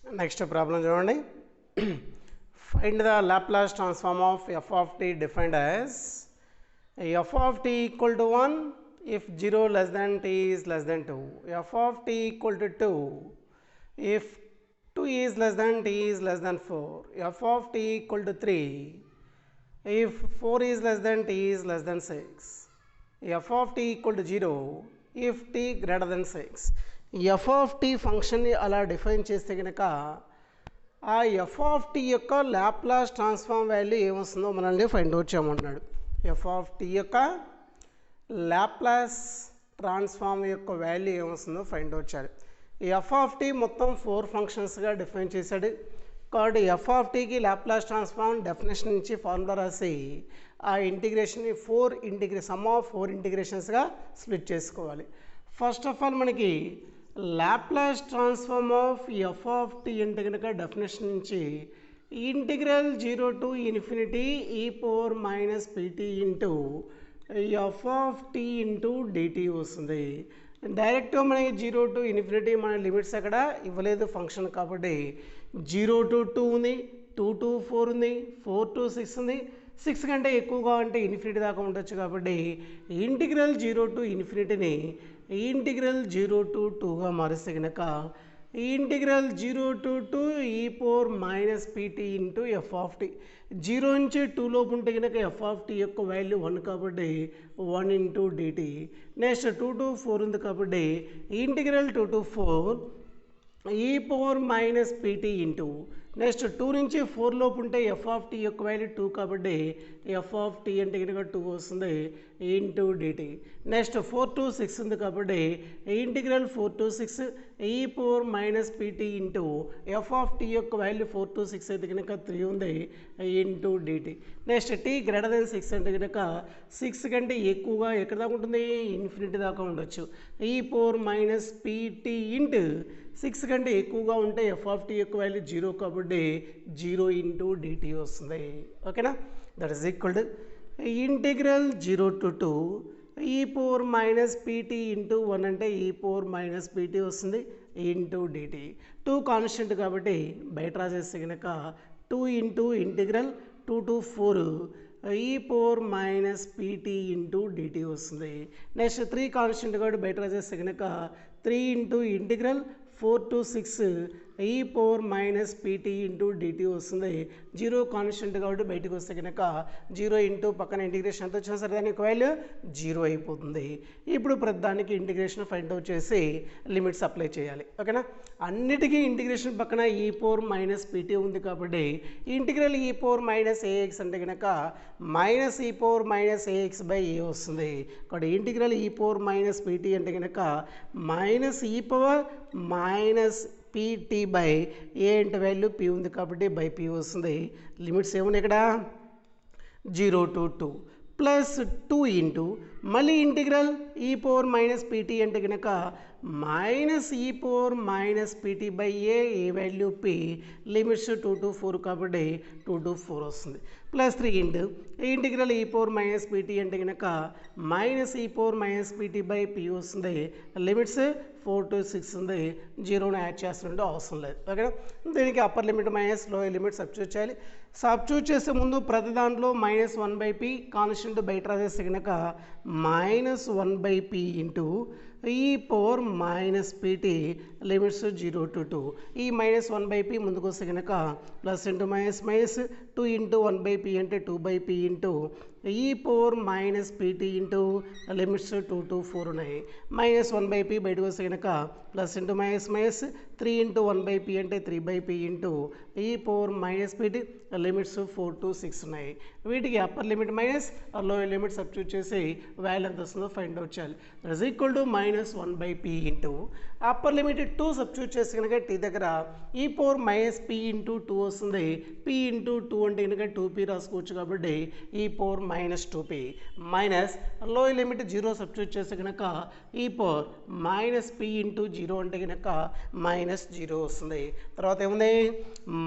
Next problem చూడండి. Find the Laplace transform of F of T defined as F of tea equal to 1 if 0 less than t is less than 2, f of t equal to 2 if 2 is less than t is less than 4, f of t equal to 3 if 4 is less than t is less than 6, f of t equal to 0 if t greater than 6. f of t ఫంక్షన్ని అలా define చేస్తే కనుక ఆ F of tea యొక్క Laplace transform value ఏమొస్తుందో మనల్ని find out చేయమంటున్నాడు. F of tea యొక్క లాప్లాస్ ట్రాన్స్ఫార్మ్ యొక్క వాల్యూ ఏమొస్తుందో ఫైండ్ అవుట్ చేయాలి. ఎఫ్ ఆఫ్ టీ మొత్తం 4 ఫంక్షన్స్గా డిఫైన్ చేశాడు కాబట్టి ఎఫ్ ఆఫ్ టీకి లాప్లాస్ ట్రాన్స్ఫార్మ్ డెఫినేషన్ నుంచి ఫార్ములా రాసి ఆ ఇంటిగ్రేషన్ని సమ్ ఆఫ్ 4 ఇంటిగ్రేషన్స్గా స్ప్లిట్ చేసుకోవాలి. ఫస్ట్ ఆఫ్ ఆల్ మనకి Laplace transform of F of tea అంటే కనుక డెఫినేషన్ నుంచి integral 0 to infinity e power minus PT into F of tea into DT వస్తుంది. డైరెక్ట్గా మనకి 0 to ఇన్ఫినిటీ మన లిమిట్స్ అక్కడ ఇవ్వలేదు ఫంక్షన్ కాబట్టి 0 to 2 ఉంది, 2 to 4 ఉంది, 4 to 6 ఉంది. 6 కంటే ఎక్కువగా అంటే ఇన్ఫినిటీ దాకా ఉండొచ్చు కాబట్టి ఇంటిగ్రల్ 0 to ఇన్ఫినిటీని ఇంటిగ్రల్ 0 to 2గా మారిస్తే కనుక integral 0 to 2 e power minus PT into F of T. 0 నుంచి 2 లోపు ఉంటే కనుక ఎఫ్ ఆఫ్ టీ యొక్క వాల్యూ 1 కాబట్టి 1 ఇంటూ డిటీ. నెక్స్ట్ 2 to 4 ఉంది కాబట్టి integral 2 to 4 e power minus PT into next 2 నుంచి 4 లోపు ఉంటే ఎఫ్ ఆఫ్ టీ యొక్క వాల్యూ 2 కాబట్టి ఎఫ్ ఆఫ్ టీ అంటే కనుక 2 వస్తుంది ఇంటూ డిటీ. నెక్స్ట్ 4 to 6 ఉంది కాబట్టి integral 4 to 6 E power minus PT into F of tea యొక్క వాల్యూ 4 to 6 అయితే కనుక 3 ఉంది into DT. Next T greater than 6 అంటే కనుక 6 కంటే ఎక్కువగా ఎక్కడ దాకా ఉంటుంది ఇన్ఫినిటీ దాకా ఉండొచ్చు. ఈ పవర్ మైనస్ పీటీ ఇంటూ 6 కంటే ఎక్కువగా ఉంటే ఎఫ్ ఆఫ్ టీ యొక్క వాల్యూ 0 కాబట్టి 0 ఇంటూ డిటీ వస్తుంది. ఓకేనా, that is equal to integral 0 to 2 E power minus PT into 1 అంటే ఈ పవర్ మైనస్ పీటీ వస్తుంది ఇంటూ డిటీ. 2 కాన్స్టెంట్ కాబట్టి బయట రాసేస్తే కనుక 2 into integral 2 to 4 E power minus PT into DT వస్తుంది. నెక్స్ట్ 3 కాన్స్టెంట్ కాబట్టి బయట రాసేస్తే కనుక 3 into integral 4 to 6 E power minus PT into DT వస్తుంది. 0 కాన్స్టెంట్ కాబట్టి బయటకు వస్తే కనుక 0 ఇంటూ పక్కన ఇంటిగ్రేషన్ ఎంత వచ్చినా సరే దానికి వాల్యూ 0 అయిపోతుంది. ఇప్పుడు ప్రతిదానికి ఇంటిగ్రేషన్ ఫైండ్ అవుట్ చేసి లిమిట్స్ అప్లై చేయాలి. ఓకేనా, అన్నిటికీ ఇంటిగ్రేషన్ పక్కన ఈ పవర్ మైనస్ పీటీ ఉంది కాబట్టి ఇంటిగ్రల్ ఈ పవర్ మైనస్ ఏఎక్స్ అంటే కనుక మైనస్ ఈ power minus AX by A వస్తుంది. కాబట్టి ఇంటిగ్రల్ ఈ పవర్ మైనస్ పీటీ అంటే కనుక మైనస్ ఈ పవర్ మైనస్ పీటీ బై ఏ అంటే వాల్యూ పీ ఉంది కాబట్టి బై పీ వస్తుంది. లిమిట్స్ ఏమున్నాయి ఇక్కడ 0 to 2 ప్లస్ 2 ఇంటూ మళ్ళీ ఇంటిగ్రల్ ఈ పవర్ మైనస్ పీటీ అంటే కనుక మైనస్ ఈ power minus PT by A value P limits 2 to 4 కాబట్టి 2 to 4 వస్తుంది. ప్లస్ 3 ఇంటూ ఇంటిగ్రల్ ఈ పవర్ మైనస్ పీటీ అంటే కనుక మైనస్ ఈ power minus PT by P వస్తుంది. లిమిట్స్ 4 to 6 ఉంది. 0ని యాడ్ చేస్తుంటే అవసరం లేదు. ఓకే, దీనికి upper limit minus lower limit substitute చేయాలి. సబ్స్టిట్యూట్ చేసే ముందు ప్రతి దాంట్లో మైనస్ 1 బై పీ కాన్స్టెంట్ బయట రాసేస్తే కనుక మైనస్ 1 బై పీ ఇంటూ ఈ power minus PT limits 0 to 2. ఈ మైనస్ 1 బై పీ ముందుకు వస్తే కనుక plus into minus minus 2 into 1 by P అంటే 2 బై పీ ఇంటూ ఈ power minus PT into limits 2 to 4 ఉన్నాయి. మైనస్ 1 బై పీ బయటకు వస్తే కనుక plus into minus minus 3 into 1 by P అంటే 3 బై పీ ఇంటూ ఈ power minus PT limits 4 to 6 ఉన్నాయి. వీటికి upper limit minus lower limit substitute చేసి వాల్యూ ఎంత వస్తుందో ఫైండ్ అవుట్ చేయాలి. That is equal to minus 1 by P into upper limit 2 substitute చేసి కనుక టీ దగ్గర e power minus P into 2 వస్తుంది. పీ ఇంటూ 2 అంటే కనుక 2p రాసుకోవచ్చు కాబట్టి ఈ power minus 2p minus lower limit 0 substitute చేస్తే కనుక ఈ పవర్ మైనస్ పీ ఇంటూ 0 అంటే కనుక మైనస్ 0 వస్తుంది. తర్వాత ఏముంది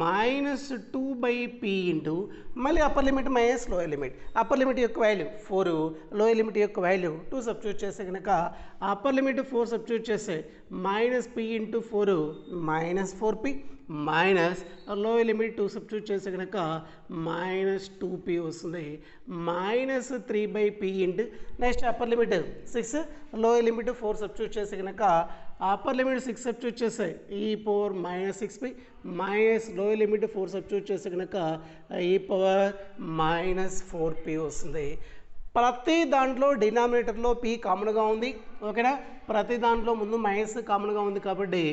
మైనస్ 2 బై పీ ఇంటూ మళ్ళీ upper limit minus lower limit. Upper limit యొక్క వాల్యూ 4, లోయర్ లిమిట్ యొక్క వాల్యూ 2 సబ్స్టిట్యూట్ చేస్తే కనుక అప్పర్ లిమిట్ 4 సబ్స్టిట్యూట్ చేస్తే minus P into 4 minus 4p minus lower limit 2 substitute చేస్తే కనుక మైనస్ 2p వస్తుంది. Minus 3/p into next upper limit 6, lower limit 4 substitute చేస్తే కనుక అప్పర్ లిమిట్ 6 సబ్స్టిట్యూట్ చేస్తే ఈ power minus 6p minus lower limit 4 substitute చేస్తే కనుక ఈ పవర్ మైనస్ 4p వస్తుంది. ప్రతి దాంట్లో డినామినేటర్లో p కామన్గా ఉంది. ఓకేనా, ప్రతి దాంట్లో ముందు మైనస్ కామన్గా ఉంది కాబట్టి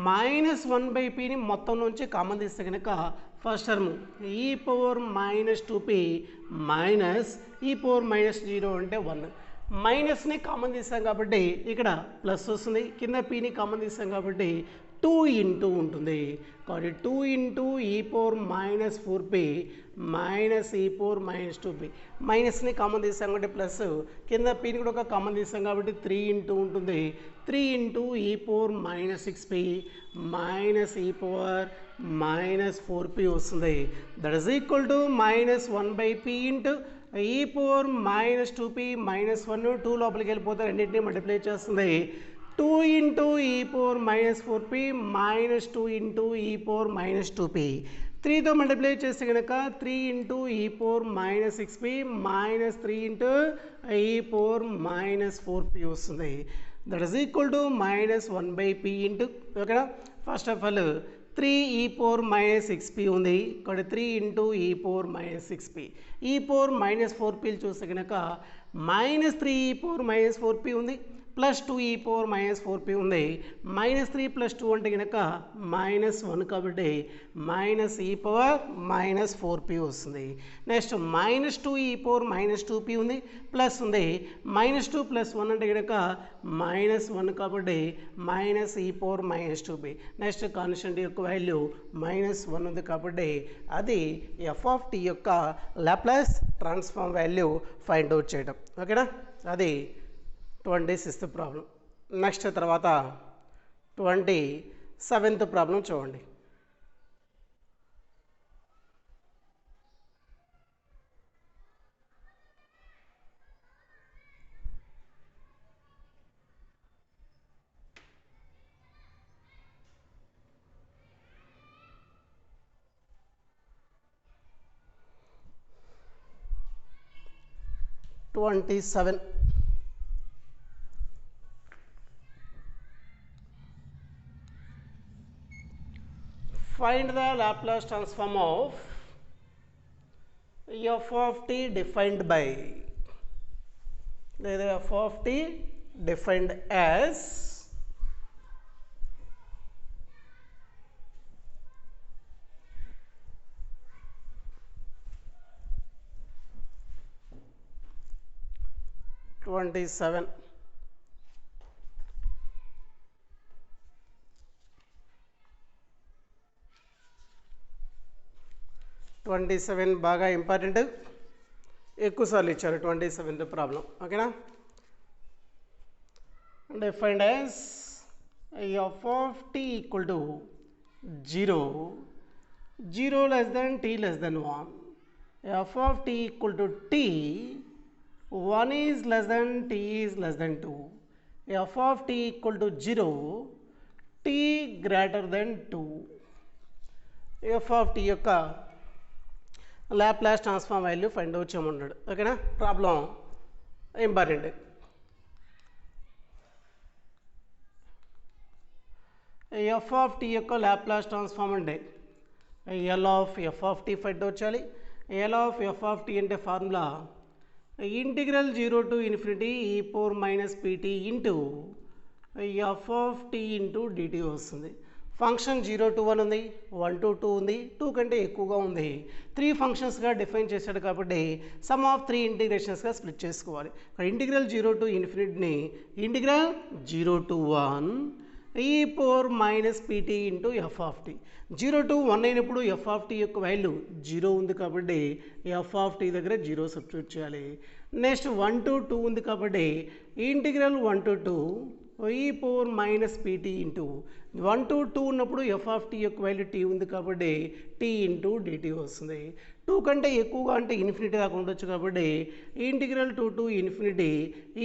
మైనస్ 1/pని మొత్తం నుంచి కామన్ తీస్తే కనుక ఫస్ట్ టర్మ్ ఈ పవర్ మైనస్ 2p మైనస్ ఈ పవర్ మైనస్ 0 అంటే 1. మైనస్ని కామన్ తీస్తాం కాబట్టి ఇక్కడ ప్లస్ వస్తుంది. కింద pని కామన్ తీస్తాం కాబట్టి 2 ఇంటూ ఉంటుంది. కాబట్టి 2 ఇంటూ ఈ పవర్ మైనస్ 4p మైనస్ ఈ పవర్ మైనస్ 2p. మైనస్ని కామన్ తీస్తాం కాబట్టి ప్లస్, కింద pని కూడా ఒక కామన్ తీస్తాం కాబట్టి 3 ఇంటూ ఉంటుంది. 3 ఇంటూ ఈ పవర్ మైనస్ 6p మైనస్ ఈ పవర్ మైనస్ 4p వస్తుంది. That is equal to minus 1/p into ఈ పవర్ మైనస్ 2p మైనస్ 1 2 లోపలికి వెళ్ళిపోతే రెండింటినీ మల్టిప్లై చేస్తుంది. 2 ఇంటూ ఈ power minus 4p minus 2 into ఈ పవర్ మైనస్ 2p. 3తో మల్టిప్లై చేస్తే కనుక 3 ఇంటూ ఈ power minus 6p minus 3 into ఈ పవర్ మైనస్ 4p వస్తుంది. That is equal to minus 1/p into ఓకేనా. ఫస్ట్ ఆఫ్ ఆల్ 3 ఈ పవర్ మైనస్ 6p ఉంది. ఇక్కడ 3 ఇంటూ ఈ పవర్ మైనస్ 6p. ఈ పవర్ మైనస్ 4p చూస్తే కనుక మైనస్ 3 ఈ పవర్ మైనస్ 4p ఉంది. Plus 2 E power minus 4p ఉంది. మైనస్ 3 ప్లస్ 2 అంటే కనుక మైనస్ 1 కాబట్టి మైనస్ ఈ పవర్ మైనస్ 4p వస్తుంది. Next minus 2 E power minus 2p ఉంది. ప్లస్ ఉంది. మైనస్ 2 ప్లస్ 1 అంటే కనుక మైనస్ 1 కాబట్టి మైనస్ ఈ power minus 2p. Next constant యొక్క వాల్యూ మైనస్ 1 ఉంది కాబట్టి అది f(t) యొక్క Laplace transform value find out చేయడం. ఓకేనా, అది 26th ప్రాబ్లం. నెక్స్ట్ తర్వాత 27th ప్రాబ్లం చూడండి. Find the Laplace transform of f(t) defined by f(t) defined as (27) బాగా ఇంపార్టెంట్, ఎక్కువసార్లు ఇచ్చారు 27th ప్రాబ్లం. ఓకేనా, defined as f(t) equal to 0, 0 less than t less than 1, f(t) equal to t, 1 is less than t is less than 2, f(t) equal to 0, t greater than 2. f(t) యొక్క Laplace transform value find out చేయమన్నాడు. ఓకేనా, problem important. f(t) యొక్క Laplace transform అంటే L(f(t) find out చేయాలి. L(f(t) అంటే formula integral 0 to infinity e power minus pt into f(t) into dt వస్తుంది. Function 0 to 1 ఉంది, 1 to 2 ఉంది, 2 కంటే ఎక్కువగా ఉంది. 3 ఫంక్షన్స్గా డిఫైన్ చేశాడు కాబట్టి సమ్ ఆఫ్ 3 ఇంటిగ్రేషన్స్గా స్ప్లిట్ చేసుకోవాలి. ఇంటిగ్రల్ 0 to ఇన్ఫినిటీని integral 0 to 1 e power minus pt into f(t). 0 to 1 అయినప్పుడు f(t) యొక్క వాల్యూ 0 ఉంది కాబట్టి f(t) దగ్గర 0 సబ్స్టిట్యూట్ చేయాలి. నెక్స్ట్ 1 to 2 ఉంది కాబట్టి integral 1 to 2 e power minus pt into 1 to 2 ఉన్నప్పుడు f(t) యొక్క వాల్యూ t ఉంది కాబట్టి t ఇంటూ dt వస్తుంది. 2 కంటే ఎక్కువగా అంటే ఇన్ఫినిటీ దాకా ఉండొచ్చు కాబట్టి integral 2 to infinity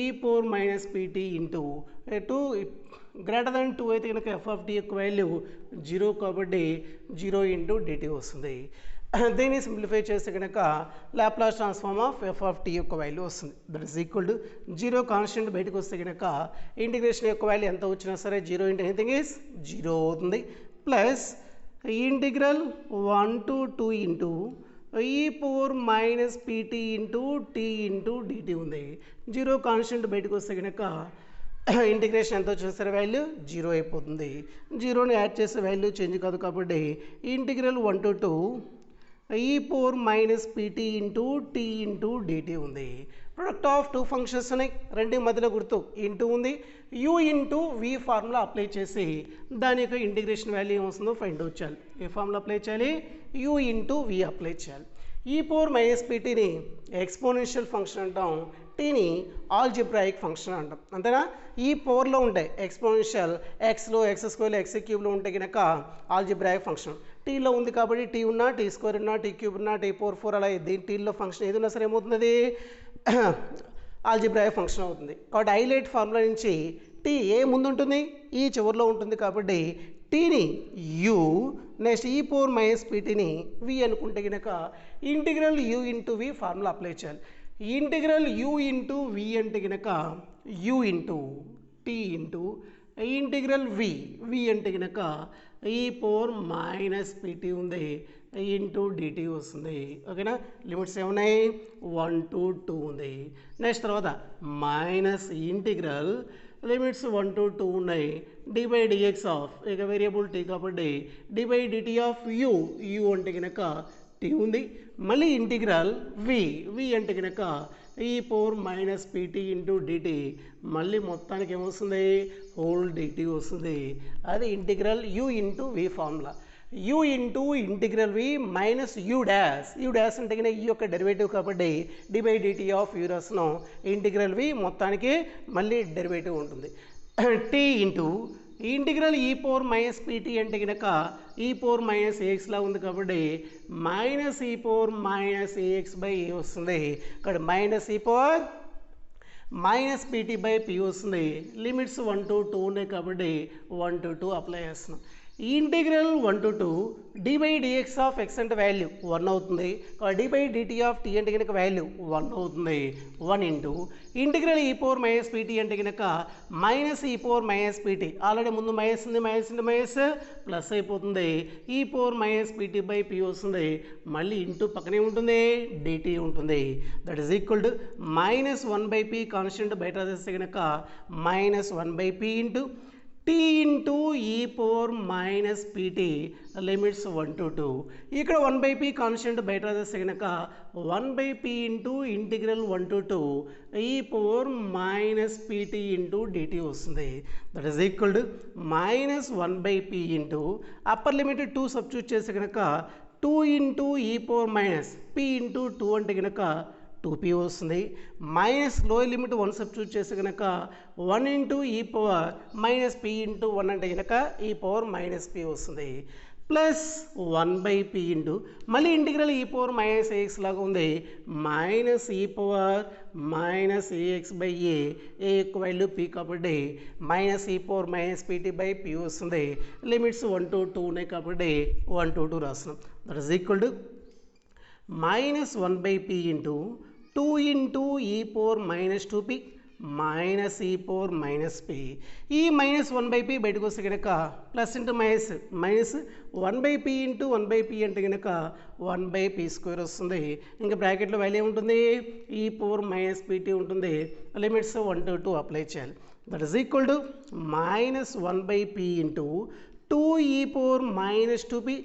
e power minus pt into 2 greater than 2 అయితే కనుక ఎఫ్ ఆఫ్ టీ యొక్క వాల్యూ 0 కాబట్టి 0 ఇంటూ డిటీ వస్తుంది. దీన్ని సింప్లిఫై చేస్తే కనుక Laplace transform of F of tea యొక్క వాల్యూ వస్తుంది. That is equal to 0 constant బయటకు వస్తే కనుక ఇంటిగ్రేషన్ యొక్క వాల్యూ ఎంత వచ్చినా సరే 0 ఇంటూ ఎనీథింగ్ ఈజ్ 0 అవుతుంది. Plus integral 1 to 2 into e power minus PT into tea into DT ఉంది. 0 కాన్స్టెంట్ బయటకు వస్తే కనుక ఇంటిగ్రేషన్ ఎంత వచ్చినా సరే వాల్యూ 0 అయిపోతుంది. 0ని యాడ్ చేసే వాల్యూ చేంజ్ కాదు కాబట్టి integral 1 to 2 e power minus PT into tea into DT ఉంది. ప్రొడక్ట్ ఆఫ్ టూ ఫంక్షన్స్ ఉన్నాయి, రెండు మధ్యలో గుర్తు ఇంటూ ఉంది. u ఇంటూ వి ఫార్ములా అప్లై చేసి దాని యొక్క ఇంటిగ్రేషన్ వాల్యూ ఏమొస్తుందో ఫైండ్ అవుట్ చేయాలి. ఏ ఫార్ములా అప్లై చేయాలి? u ఇంటూ వి అప్లై చేయాలి. ఈ పవర్ మైనస్ పీటీని ఎక్స్పోనెన్షియల్ ఫంక్షన్ అంటాం, టీని ఆల్జిబ్రాయిక్ ఫంక్షన్ అంటాం. అంతేనా? ఈ పవర్లో ఉంటాయి ఎక్స్పోనెన్షియల్ ఎక్స్లో ఎక్స్ స్క్వేర్లో ఎక్స్ క్యూబ్లో ఉంటే కనుక ఆల్జిబ్రాయిక్ ఫంక్షన్. టీలో ఉంది కాబట్టి టీ ఉన్నా టీ స్క్వేర్ ఉన్నా టీ క్యూబ్ ఉన్నా టీ పవర్ 4 అలా దీని టీలో ఫంక్షన్ ఏది ఉన్నా సరే ఏమవుతుంది? ఆల్జిబ్రాయిక్ ఫంక్షన్ అవుతుంది. కాబట్టి హైలైట్ ఫార్ములా నుంచి టీ ఏ ముందు ఉంటుంది? ఈ చివరిలో ఉంటుంది కాబట్టి టీని U next E power minus పీటీని వి అనుకుంటే కనుక integral you into we formula apply చేయాలి. ఇంటిగ్రల్ యూ ఇంటూ వి అంటే కనుక you into tea into integral వి అంటే కనుక ఈ పవర్ మైనస్ పీటీ ఉంది ఇంటూ డిటీ వస్తుంది. ఓకేనా? లిమిట్స్ ఏమున్నాయి? 1 to 2 ఉంది. నెక్స్ట్ తర్వాత మైనస్ ఇంటిగ్రల్ లిమిట్స్ 1 to 2 ఉన్నాయి. డి బై డిఎక్స్ ఆఫ్ ఇక వేరియబుల్ టీ కాబట్టి D by dt of U అంటే కనుక టీ ఉంది. మళ్ళీ ఇంటిగ్రల్ వి అంటే కనుక ఈ power minus PT into dt మళ్ళీ మొత్తానికి ఏమొస్తుంది? హోల్ డిటీ వస్తుంది. అది integral you into we formula. U into integral V minus U dash అంటే కనుక ఈ యొక్క డెరివేటివ్ కాబట్టి D by dt of U రాస్తున్నాం. ఇంటిగ్రల్ వి మొత్తానికి మళ్ళీ డెరివేటివ్ ఉంటుంది. టీ ఇంటూ ఇంటిగ్రల్ ఈ పవర్ మైనస్ పీటీ అంటే కనుక ఈ పవర్ మైనస్ ఏఎక్స్లా ఉంది కాబట్టి మైనస్ ఈ power minus AX by A వస్తుంది. ఇక్కడ మైనస్ ఈ power minus PT by P వస్తుంది. లిమిట్స్ 1 to 2 ఉన్నాయి కాబట్టి 1 to 2 అప్లై చేస్తున్నాం. Integral 1 to 2 D by DX of X అంటే వాల్యూ 1 అవుతుంది. D by dt of tea అంటే కనుక వాల్యూ 1 అవుతుంది. 1 ఇంటూ ఇంటిగ్రల్ ఈ పవర్ మైనస్ పీటీ అంటే కనుక మైనస్ ఈ పవర్ మైనస్ పీటీ ఆల్రెడీ ముందు మైనస్ ఉంది, మైనస్ ఇంటూ మైనస్ ప్లస్ అయిపోతుంది. E power minus PT by P వస్తుంది. మళ్ళీ ఇంటూ పక్కనే ఉంటుంది డిటీ ఉంటుంది. That is equal to minus 1 by P constant బయట తెస్తే కనుక minus 1 by P into tea into ఈ power minus PT limits 1 to 2. ఇక్కడ 1 బై పీ కాన్స్టెంట్ బయట తెస్తే కనుక 1 by P into integral 1 to 2 E power minus PT into DT వస్తుంది. That is equal to minus 1 by P into upper limit 2 substitute చేస్తే కనుక 2 into ఈ power minus P into 2 అంటే కనుక 2p వస్తుంది. మైనస్ లోయర్ లిమిట్ 1 సబ్స్టిట్యూట్ చేస్తే కనుక 1 into ఈ పవర్ మైనస్ పీ ఇంటూ 1 అంటే కనుక ఈ పవర్ మైనస్ పీ వస్తుంది. ప్లస్ 1 బై పీ ఇంటూ మళ్ళీ ఇంటిగ్రల్ ఈ పవర్ మైనస్ ఏఎక్స్ లాగా ఉంది. మైనస్ ఈ power minus AX by A యొక్క వాల్యూ పీ కాబట్టి మైనస్ ఈ power minus PT by P వస్తుంది. లిమిట్స్ 1 to 2 ఉన్నాయి కాబట్టి 1 to 2 రాస్తున్నాం. That is equal to minus 1 by P into 2 into ఈ పవర్ మైనస్ 2p మైనస్ ఈ పవర్ మైనస్ పీ. ఈ మైనస్ 1 బై పీ బయటకు వస్తే కనుక plus into minus minus 1 by P into 1 by P అంటే కనుక 1 బై పీ స్క్వేర్ వస్తుంది. ఇంకా బ్రాకెట్లో వాల్యూ ఉంటుంది ఈ పవర్ మైనస్ పీటీ ఉంటుంది. లిమిట్స్ 1 to 2 అప్లై చేయాలి. That is equal to minus 1 by P into 2 E power minus 2p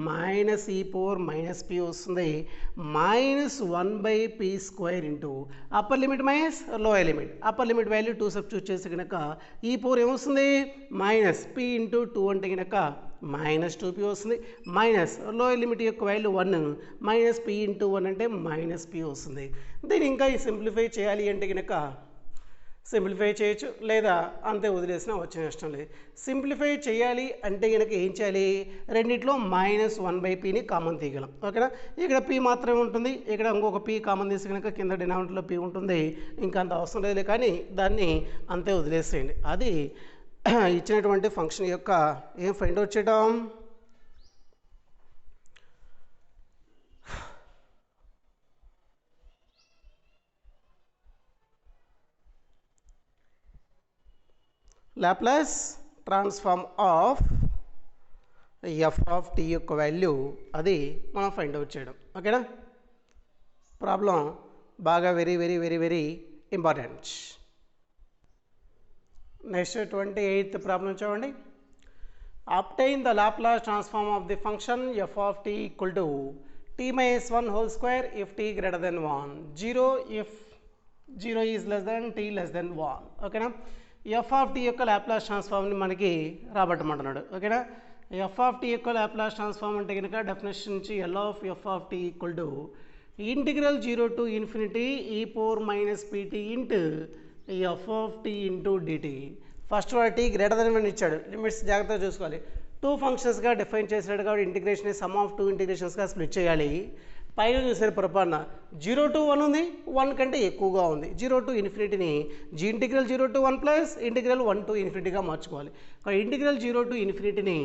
minus ఈ పవర్ మైనస్ పీ వస్తుంది. Minus 1 by p square into upper limit minus lower limit upper limit value 2 substitute చేస్తే కనుక ఈ power ఏమొస్తుంది? Minus P into 2 అంటే కనుక minus 2p వస్తుంది. Minus lower limit యొక్క వాల్యూ 1 మైనస్ పీ ఇంటూ 1 అంటే మైనస్ పీ వస్తుంది. దీన్ని ఇంకా సింప్లిఫై చేయాలి అంటే కనుక సింప్లిఫై చేయొచ్చు, లేదా అంతే వదిలేసినా వచ్చిన ఇష్టం లేదు. సింప్లిఫై చేయాలి అంటే కనుక ఏం చేయాలి? రెండిట్లో మైనస్ 1 బై పీని కామన్ తీయగలం. ఓకేనా? ఇక్కడ పీ మాత్రమే ఉంటుంది, ఇక్కడ ఇంకొక పీ కామన్ తీసి కనుక కింద డినామినేటర్లో పీ ఉంటుంది. ఇంకా అంత అవసరం లేదు, కానీ దాన్ని అంతే వదిలేసేయండి. అది ఇచ్చినటువంటి ఫంక్షన్ యొక్క ఏం ఫైండ్ అవుట్ చేయడం, Laplace transform of F of tea యొక్క వాల్యూ అది మనం ఫైండ్ అవుట్ చేయడం. ఓకేనా, ప్రాబ్లం బాగా very very very very important. Next 28th problem చూడండి. Obtain the Laplace transform of the function F of tea equal to T minus 1 whole square if T greater than 1, 0 if 0 is less than tea less than 1. ఓకేనా, F of tea యొక్క Laplace ట్రాన్స్ఫార్మ్ని మనకి రాబట్టమంటున్నాడు. ఓకేనా, F of tea యొక్క Laplace transform అంటే కనుక definition నుంచి L of F of tea equal to integral 0 to infinity ఈ power minus PT into F of tea into DT. First వాడు టీ గ్రేటర్ దెన్ 1 ఇచ్చాడు, లిమిట్స్ జాగ్రత్తగా చూసుకోవాలి. 2 ఫంక్షన్స్గా డిఫైన్ చేసాడు కాబట్టి ఇంటిగ్రేషన్ సమ్ ఆఫ్ 2 ఇంటిగ్రేషన్స్గా స్ప్లిట్ చేయాలి. పైన చూసారు పొరపాటున 0 to 1 ఉంది, 1 కంటే ఎక్కువగా ఉంది. 0 to ఇన్ఫినిటీని integral 0 to 1 plus integral 1 to ఇన్ఫినిటీగా మార్చుకోవాలి. ఇంటిగ్రల్ 0 to ఇన్ఫినిటీని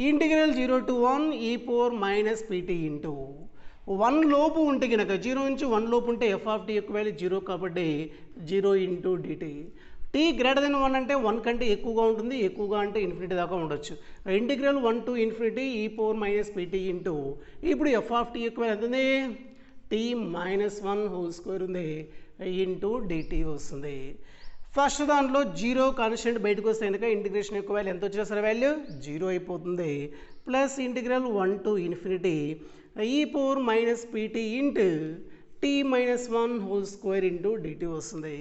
integral 0 to 1 E power minus PT into 1 లోపు ఉంటే కనుక 0 నుంచి 1 లోపు ఉంటే ఎఫ్ ఆఫ్ టీ యొక్క వాల్యూ 0 కాబట్టి 0 into DT. T greater than 1 అంటే 1 కంటే ఎక్కువగా ఉంటుంది, ఎక్కువగా అంటే ఇన్ఫినిటీ దాకా ఉండొచ్చు. ఇంటిగ్రల్ 1 to ఇన్ఫినిటీ ఈ పవర్ మైనస్ పీటీ ఇంటూ ఇప్పుడు ఎఫ్ ఆఫ్ టీ యొక్క వాల్యూ ఎంత ఉంది, టీ మైనస్ 1 హోల్ స్క్వేర్ ఉంది ఇంటూ డిటీ వస్తుంది. ఫస్ట్ దాంట్లో 0 కాన్స్టెంట్ బయటకు వస్తే కనుక ఇంటిగ్రేషన్ యొక్క వాల్యూ ఎంత వచ్చేసరి వాల్యూ 0 అయిపోతుంది. ప్లస్ ఇంటిగ్రల్ 1 to ఇన్ఫినిటీ ఈ power minus PT into T minus 1 whole square into DT వస్తుంది.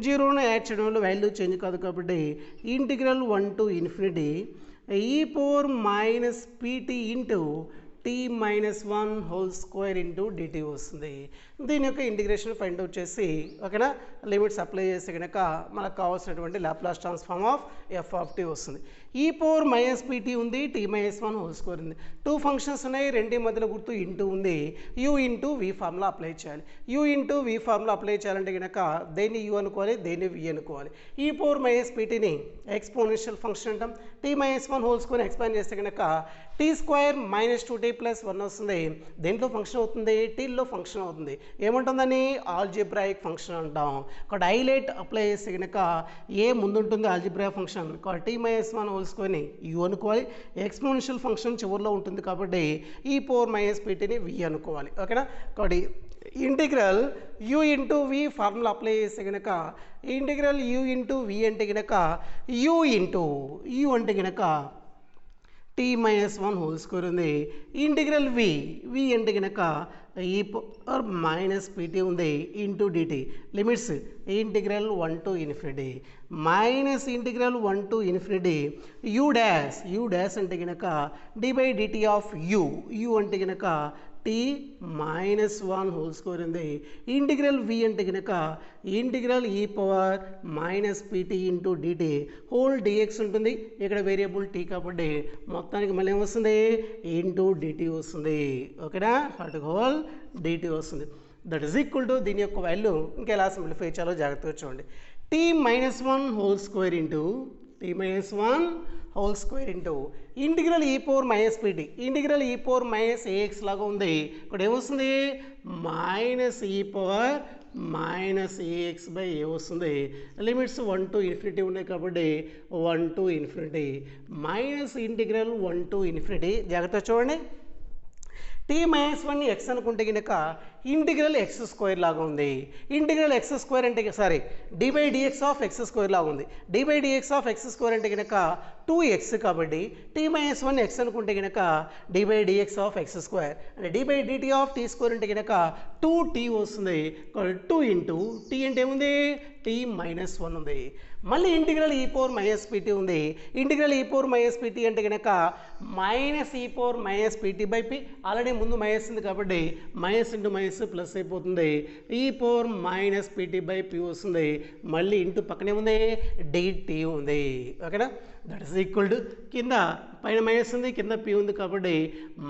0ను యాడ్ చేయడం వల్ల వాల్యూ చేంజ్ కాదు కాబట్టి ఇంటిగ్రల్ 1 to ఇన్ఫినిటీ ఈ power minus PT into T minus 1 whole square into DT వస్తుంది. దీని యొక్క ఇంటిగ్రేషన్ ఫైండ్ అవుట్ చేసి ఓకేనా లిమిట్స్ అప్లై చేస్తే కనుక మనకు కావాల్సినటువంటి Laplace transform of F of tea వస్తుంది. ఈ పవర్ మైనస్ పీటీ ఉంది, టీ మైనస్ 1 హోల్ స్క్వేర్ ఉంది. 2 ఫంక్షన్స్ ఉన్నాయి, రెండింటి మధ్యలో గుర్తు ఇంటూ ఉంది. యూ ఇంటూ వి ఫార్ములా అప్లై చేయాలి. You into we formula apply చేయాలంటే కనుక దేన్ని యూ అనుకోవాలి, దేన్ని వి అనుకోవాలి. ఈ పవర్ మైనస్ పీటీని ఎక్స్పోనెన్షియల్ ఫంక్షన్ అంటాం. T minus 1 whole square expand చేస్తే కనుక tea square minus 2t plus 1 వస్తుంది. దేంట్లో ఫంక్షన్ అవుతుంది, టీలో ఫంక్షన్ అవుతుంది. ఏముంటుందని ఆల్జిబ్రాయిక్ ఫంక్షన్ అంటాం. ఇక్కడ హైలైట్ అప్లై చేస్తే కనుక ఏ ముందు ఉంటుంది algebraic function, T minus 1 whole స్క్వేర్ని యూ అనుకోవాలి. ఎక్స్పోనెన్షియల్ ఫంక్షన్ చివరిలో ఉంటుంది కాబట్టి ఈ పవర్ మైనస్ పీటీని వి అనుకోవాలి. ఓకేనా, కాబట్టి integral you into we formula apply చేస్తే కనుక ఇంటిగ్రల్ యూ ఇంటూ వి అంటే కనుక యూ ఇంటూ యూ అంటే కనుక టీ మైనస్ 1 హోల్ స్క్వేర్ ఉంది. ఇంటిగ్రల్ వి వి అంటే కనుక ఈ పవర్ మైనస్ పీటీ ఉంది into dt. Limits integral 1 to infinity minus integral 1 to infinity you dash అంటే కనుక D by dt of U U అంటే కనుక టీ మైనస్ 1 హోల్ స్క్వేర్ ఉంది. ఇంటిగ్రల్ వి అంటే కనుక ఇంటిగ్రల్ ఈ power minus PT into DT whole DX ఉంటుంది. ఇక్కడ వేరియబుల్ టీ కాబట్టి మొత్తానికి మళ్ళీ ఏమొస్తుంది ఇంటూ డిటీ వస్తుంది. ఓకేనా, అటు హోల్ డిటీ వస్తుంది. దట్ ఈస్ ఈక్వల్ టు దీని యొక్క వాల్యూ ఇంకెలా సింప్లిఫై చేయాలో జాగ్రత్తగా చూడండి. T minus 1 whole square into T minus 1 whole square into integral ఈ పవర్ మైనస్ పీటీ ఇంటిగ్రల్ ఈ పవర్ మైనస్ ఏఎక్స్ లాగా ఉంది. ఇక్కడ ఏమొస్తుంది మైనస్ ఈ power minus AX by A వస్తుంది. లిమిట్స్ 1 to ఇన్ఫినిటీ ఉన్నాయి కాబట్టి 1 to infinity minus integral 1 to infinity. జాగ్రత్త చూడండి, టీ మైనస్ 1 ఎక్స్ అనుకుంటే కనుక ఇంటిగ్రల్ ఎక్స్ స్క్వేర్ లాగా ఉంది. ఇంటిగ్రల్ ఎక్స్ స్క్వేర్ అంటే sorry D by DX of X square లాగా ఉంది. D by DX of X square అంటే కనుక 2x కాబట్టి టీ మైనస్ 1 ఎక్స్ అనుకుంటే కనుక D by DX of X square అంటే D by dt of T square అంటే కనుక 2t వస్తుంది. 2 ఇంటూ టీ అంటే ఏముంది టీ మైనస్ 1 ఉంది. మళ్ళీ ఇంటిగ్రల్ ఈ పవర్ మైనస్ పీటీ ఉంది. ఇంటిగ్రల్ ఈ పవర్ మైనస్ పీటీ అంటే కనుక మైనస్ ఈ power minus PT by P already ముందు మైనస్ ఉంది కాబట్టి మైనస్ ఇంటూ మైనస్ ప్లస్ అయిపోతుంది. E power minus PT by P వస్తుంది. మళ్ళీ ఇంటూ పక్కనే ఉంది డిటీ ఉంది. ఓకేనా, దట్ ఈస్ ఈక్వల్ టు కింద పైన మైనస్ ఉంది కింద పి ఉంది కాబట్టి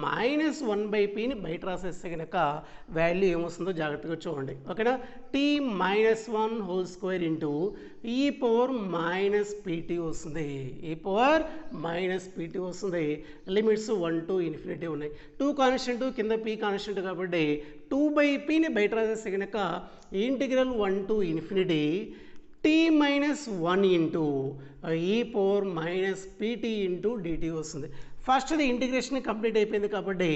-1/pని బయట రాసేస్తే కనుక వాల్యూ ఏమొస్తుందో జాగ్రత్తగా చూడండి ఓకేనా t-1 ఇంటూ e⁻−pt వస్తుంది e⁻−pt వస్తుంది లిమిట్స్ 1 to ∞ ఉన్నాయి 2 కాన్స్టెంట్ కింద p కాన్స్టెంట్ కాబట్టి 2/pని బయట రాసేస్తే కనుక integral 1 to ∞ t-1 into e⁻−pt into dt వస్తుంది ఫస్ట్ అది ఇంటిగ్రేషన్ కంప్లీట్ అయిపోయింది కాబట్టి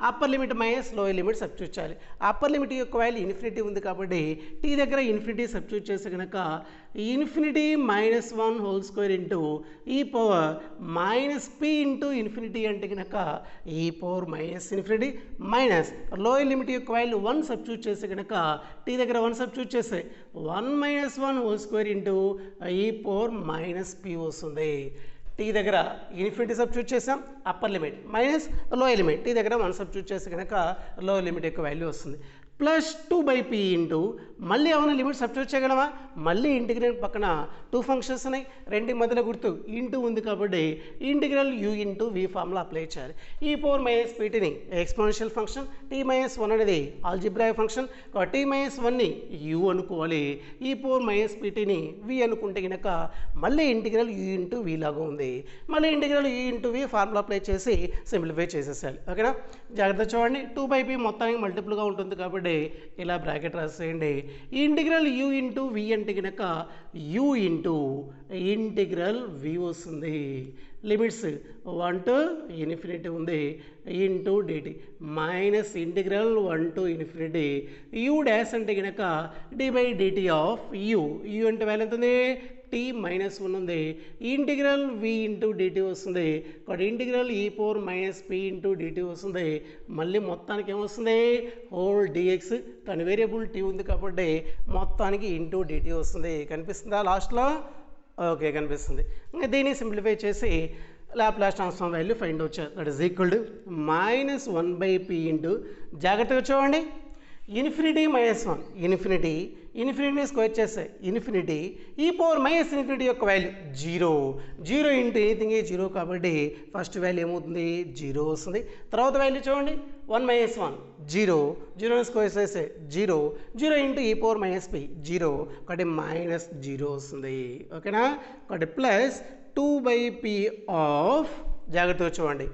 upper limit minus lower limit substitute చేయాలి అప్పర్ లిమిట్ యొక్క వాల్యూ ఇన్ఫినిటీ ఉంది కాబట్టి టీ దగ్గర ఇన్ఫినిటీ సబ్స్టిట్యూట్ చేస్తే కనుక infinity -1² into e⁻−p into infinity అంటే కనుక e⁻−∞ మైనస్ లోయర్ లిమిట్ యొక్క వాల్యూ 1 సబ్స్టిట్యూట్ చేస్తే కనుక టీ దగ్గర 1 సబ్స్టిట్యూట్ చేస్తే 1-1² ఇంటూ e⁻−p వస్తుంది టీ దగ్గర ఇన్ఫినిటీ సబ్స్టిట్యూట్ చేసాం upper limit minus lower limit tea దగ్గర 1 సబ్స్టిట్యూట్ చేస్తే కనుక లోయర్ లిమిట్ యొక్క వాల్యూ వస్తుంది ప్లస్ 2/p ఇంటూ మళ్ళీ ఏమైనా లిమిట్ సబ్స్టిట్యూట్ చేయగలమా మళ్ళీ ఇంటిగ్రేట్ పక్కన 2 ఫంక్షన్స్ ఉన్నాయి రెండు మధ్యలో గుర్తు ఇంటూ ఉంది కాబట్టి integral u into v formula apply చేయాలి e⁻−ptని ఎక్స్పోనెన్షియల్ ఫంక్షన్ t-1 అనేది ఆల్జిబ్రాయిక్ ఫంక్షన్ t-1ని u అనుకోవాలి e⁻−ptని v అనుకుంటే కనుక మళ్ళీ ఇంటిగ్రల్ u ఇంటూ v లాగా ఉంది మళ్ళీ integral u into v formula apply చేసి సింప్లిఫై చేసేసాలి ఓకేనా జాగ్రత్త చూడండి 2/p మొత్తానికి మల్టిపుల్గా ఉంటుంది కాబట్టి ఇలా బ్రాకెట్ రాసేయండి ఇంటిగ్రల్ u ఇంటూ v అంటే కనుక u ఇంటూ ఇంటిగ్రల్ v వస్తుంది లిమిట్స్ 1 to ∞ ఉంది into dt minus integral 1 to ∞ u dash అంటే కనుక d/dt ఆఫ్ u అంటే వాల్యూ ఎంత ఉంది t-1 ఉంది ఇంటిగ్రల్ v ఇంటూ dt వస్తుంది కాబట్టి ఇంటిగ్రల్ e⁻−p ఇంటూ dt వస్తుంది మళ్ళీ మొత్తానికి ఏమొస్తుంది హోల్ dx కానీ వేరియబుల్ t ఉంది కాబట్టి మొత్తానికి ఇంటూ dt వస్తుంది కనిపిస్తుందా లాస్ట్లో ఓకే కనిపిస్తుంది ఇంకా దీన్ని సింప్లిఫై చేసి Laplace transform value find out చేయాలి that is equal to -1/p into జాగ్రత్తగా చూడండి ∞-1 ఇన్ఫినిటీ స్క్వేర్ చేస్తే ఇన్ఫినిటీ e⁻−∞ యొక్క వాల్యూ 0 ఇంటూ ఎనీథింగ్ 0 కాబట్టి ఫస్ట్ వాల్యూ ఏమవుతుంది 0 వస్తుంది తర్వాత వాల్యూ చూడండి 1-1 0 స్క్వేర్ చేస్తే 0 ఇంటూ e⁻−p 0 కాబట్టి -0 వస్తుంది ఓకేనా కాబట్టి ప్లస్ 2/p ఆఫ్ జాగ్రత్తగా చూడండి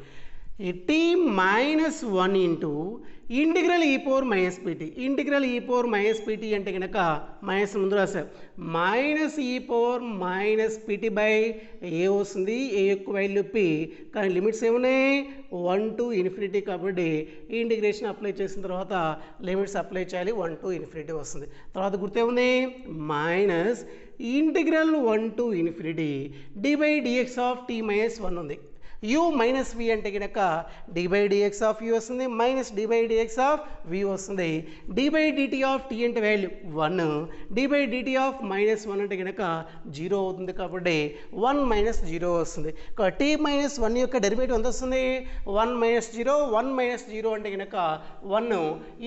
ఈ t-1 into integral e⁻−pt integral e⁻−pt అంటే కనుక మైనస్ ముందు రాశారు -e⁻−pt బై ఏ వస్తుంది ఏ యొక్క వాల్యూ p కానీ లిమిట్స్ ఏమున్నాయి 1 to ∞ కాబట్టి ఈ ఇంటిగ్రేషన్ అప్లై చేసిన తర్వాత లిమిట్స్ అప్లై చేయాలి 1 to ∞ వస్తుంది తర్వాత గుర్తేముంది minus integral 1 to ∞ d/dx of t-1 ఉంది u మైనస్ v అంటే కనుక d/dx ఆఫ్ u వస్తుంది మైనస్ d/dx ఆఫ్ v వస్తుంది d/dt ఆఫ్ t అంటే వాల్యూ 1 d/dt ఆఫ్ -1 అంటే కనుక 0 అవుతుంది కాబట్టి 1 - 0 వస్తుంది t-1 యొక్క డెరివేటివ్ ఎంత వస్తుంది 1 - 0 అంటే కనుక 1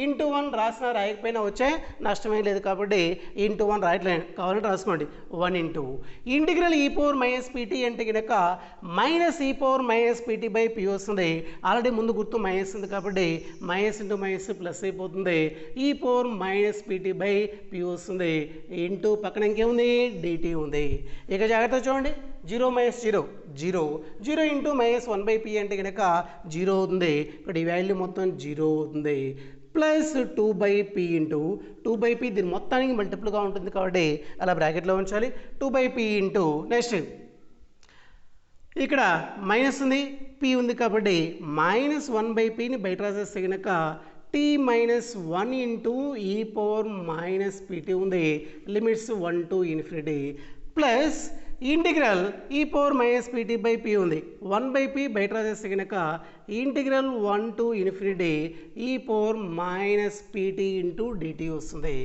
ఇంటూ 1 రాసినా రాయకపోయినా వచ్చే నష్టమే లేదు కాబట్టి ఇంటూ 1 రాయట్లేదు కావాలంటే రాసుకోండి 1 ఇంటూ ఇంటిగ్రల్ e⁻−pt అంటే కనుక -e⁻−pt బై p వస్తుంది ఆల్రెడీ ముందు గుర్తు మైనస్ ఉంది కాబట్టి మైనస్ ఇంటూ మైనస్ ప్లస్ అయిపోతుంది e⁻−pt బై p వస్తుంది ఇంటూ పక్కన ఇంకేముంది dt ఉంది ఇక జాగ్రత్త చూడండి 0 ఇంటూ -1/p అంటే కనుక 0 అవుతుంది ఇక్కడ ఈ వాల్యూ మొత్తం 0 అవుతుంది ప్లస్ 2/p ఇంటూ 2/p దీని మొత్తానికి మల్టిపుల్గా ఉంటుంది కాబట్టి అలా బ్రాకెట్లో ఉంచాలి 2/p ఇంటూ నెక్స్ట్ ఇక్కడ మైనస్ ఉంది p ఉంది కాబట్టి -1/pని బయట రాసేస్తే కనుక t-1 ఇంటూ e⁻−pt ఉంది limits 1 to ∞ plus integral e⁻−pt by p ఉంది 1/p బయట రాసేస్తే కనుక integral 1 to ∞ e⁻−pt into dt వస్తుంది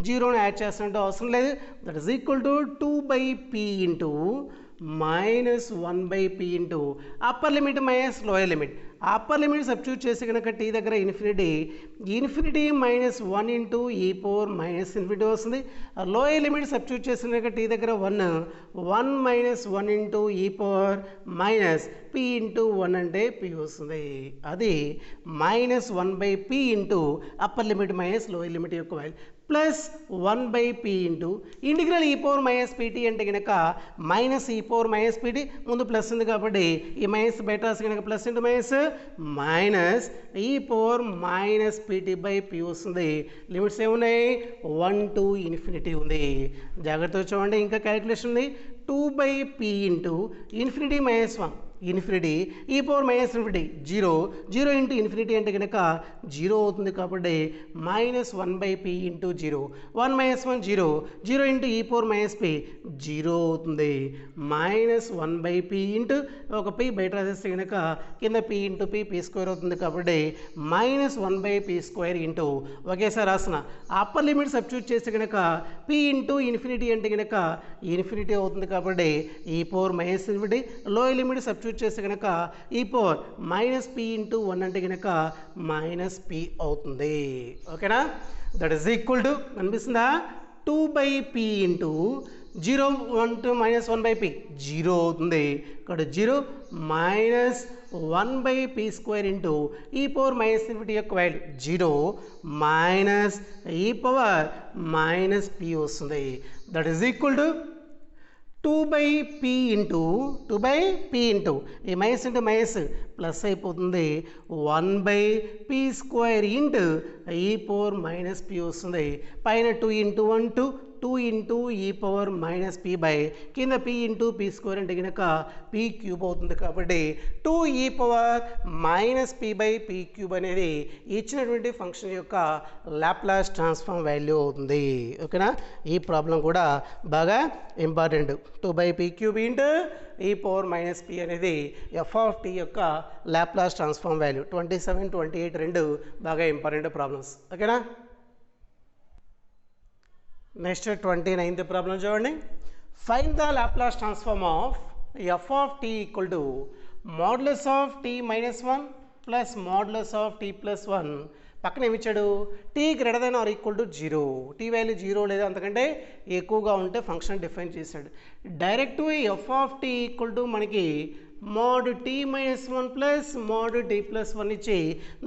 0ని యాడ్ చేస్తున్నట్టు అవసరం లేదు that is equal to 2/p into minus 1/p into upper limit minus lower limit. Upper limit substitute చేసి కనుక టీ దగ్గర ఇన్ఫినిటీ మైనస్ 1 ఇంటూ ఈ పవర్ మైనస్ ఇన్ఫినిటీ వస్తుంది. లోయర్ లిమిట్ సబ్స్టిట్యూట్ చేసి కనుక టీ దగ్గర 1 మైనస్ 1 ఇంటూ ఈ పవర్ మైనస్ p ఇంటూ 1 అంటే p వస్తుంది. అది minus 1/p into upper limit minus lower limit యొక్క value plus 1/p into integral ఈ పవర్ మైనస్ pt అంటే కనుక మైనస్ ఈ పవర్ మైనస్ pt ముందు ప్లస్ ఉంది కాబట్టి ఈ మైనస్ బయట రాసి కనుక ప్లస్ ఇంటూ మైనస్ ఈ పవర్ మైనస్ pt/p వస్తుంది. లిమిట్స్ ఏమున్నాయి 1 to ఇన్ఫినిటీ ఉంది. జాగ్రత్తగా చూడండి, ఇంకా క్యాలిక్యులేషన్ ఉంది. 2/p into infinity minus 1 infinity ఈ power minus infinity 0 into infinity అంటే కనుక 0 అవుతుంది కాబట్టి minus 1/p into 1 minus 1 0 into ఈ పవర్ మైనస్ p 0 అవుతుంది. మైనస్ 1/p ఇంటూ ఒక p బయట రాసేస్తే కనుక కింద p ఇంటూ p స్క్వేర్ అవుతుంది కాబట్టి మైనస్ 1/p² ఇంటూ ఒకేసారి రాసిన అప్పర్ లిమిట్ సబ్స్టిట్యూట్ చేస్తే కనుక p ఇంటూ ఇన్ఫినిటీ అంటే కనుక ఇన్ఫినిటీ అవుతుంది కాబట్టి ఈ power minus infinity lower limit substitute చేస్తే కనుక ఈ పవర్ మైనస్ p ఇంటూ 1 అంటే కనుక మైనస్ p అవుతుంది. ఓకేనా, దట్ ఈస్ ఈక్వల్ టు కనిపిస్తుందా 2/p into 0 1 to minus 1/p 0 అవుతుంది. ఇక్కడ 0 మైనస్ 1/p² ఇంటూ ఈ పవర్ మైనస్ ఇన్ఫినిటీ యొక్క వాల్యూ 0 మైనస్ ఈ పవర్ మైనస్ p వస్తుంది. That is equal to 2/p into ఈ మైనస్ ఇంటూ మైనస్ ప్లస్ అయిపోతుంది 1/p² ఇంటూ ఈ పవర్ మైనస్ p వస్తుంది. పైన 2 ఇంటూ 1 2 ఇంటూ ఈ పవర్ మైనస్ p బై కింద p ఇంటూ p² అంటే కనుక p³ అవుతుంది కాబట్టి 2 ఈ పవర్ మైనస్ p/p³ అనేది ఇచ్చినటువంటి ఫంక్షన్ యొక్క లాప్లాస్ ట్రాన్స్ఫార్మ్ వాల్యూ అవుతుంది. ఓకేనా, ఈ ప్రాబ్లం కూడా బాగా ఇంపార్టెంట్. 2/p³ ఇంటూ ఈ పవర్ మైనస్ p అనేది f(t) యొక్క లాప్లాస్ ట్రాన్స్ఫార్మ్ వాల్యూ. 27 28 రెండు బాగా ఇంపార్టెంట్ ప్రాబ్లమ్స్. ఓకేనా, నెక్స్ట్ 29th ప్రాబ్లం చూడండి. Find the Laplace transform of f(t) equal to modulus of t minus 1 plus modulus of t plus 1. పక్కన ఏమి ఇచ్చాడు, t greater than or equal to 0, t value 0 లేదా అంతకంటే ఎక్కువగా ఉంటే ఫంక్షన్ డిఫైన్ చేశాడు. డైరెక్ట్ f(t) ఈక్వల్ టు మనకి mod t minus 1 plus mod t plus 1 ఇచ్చి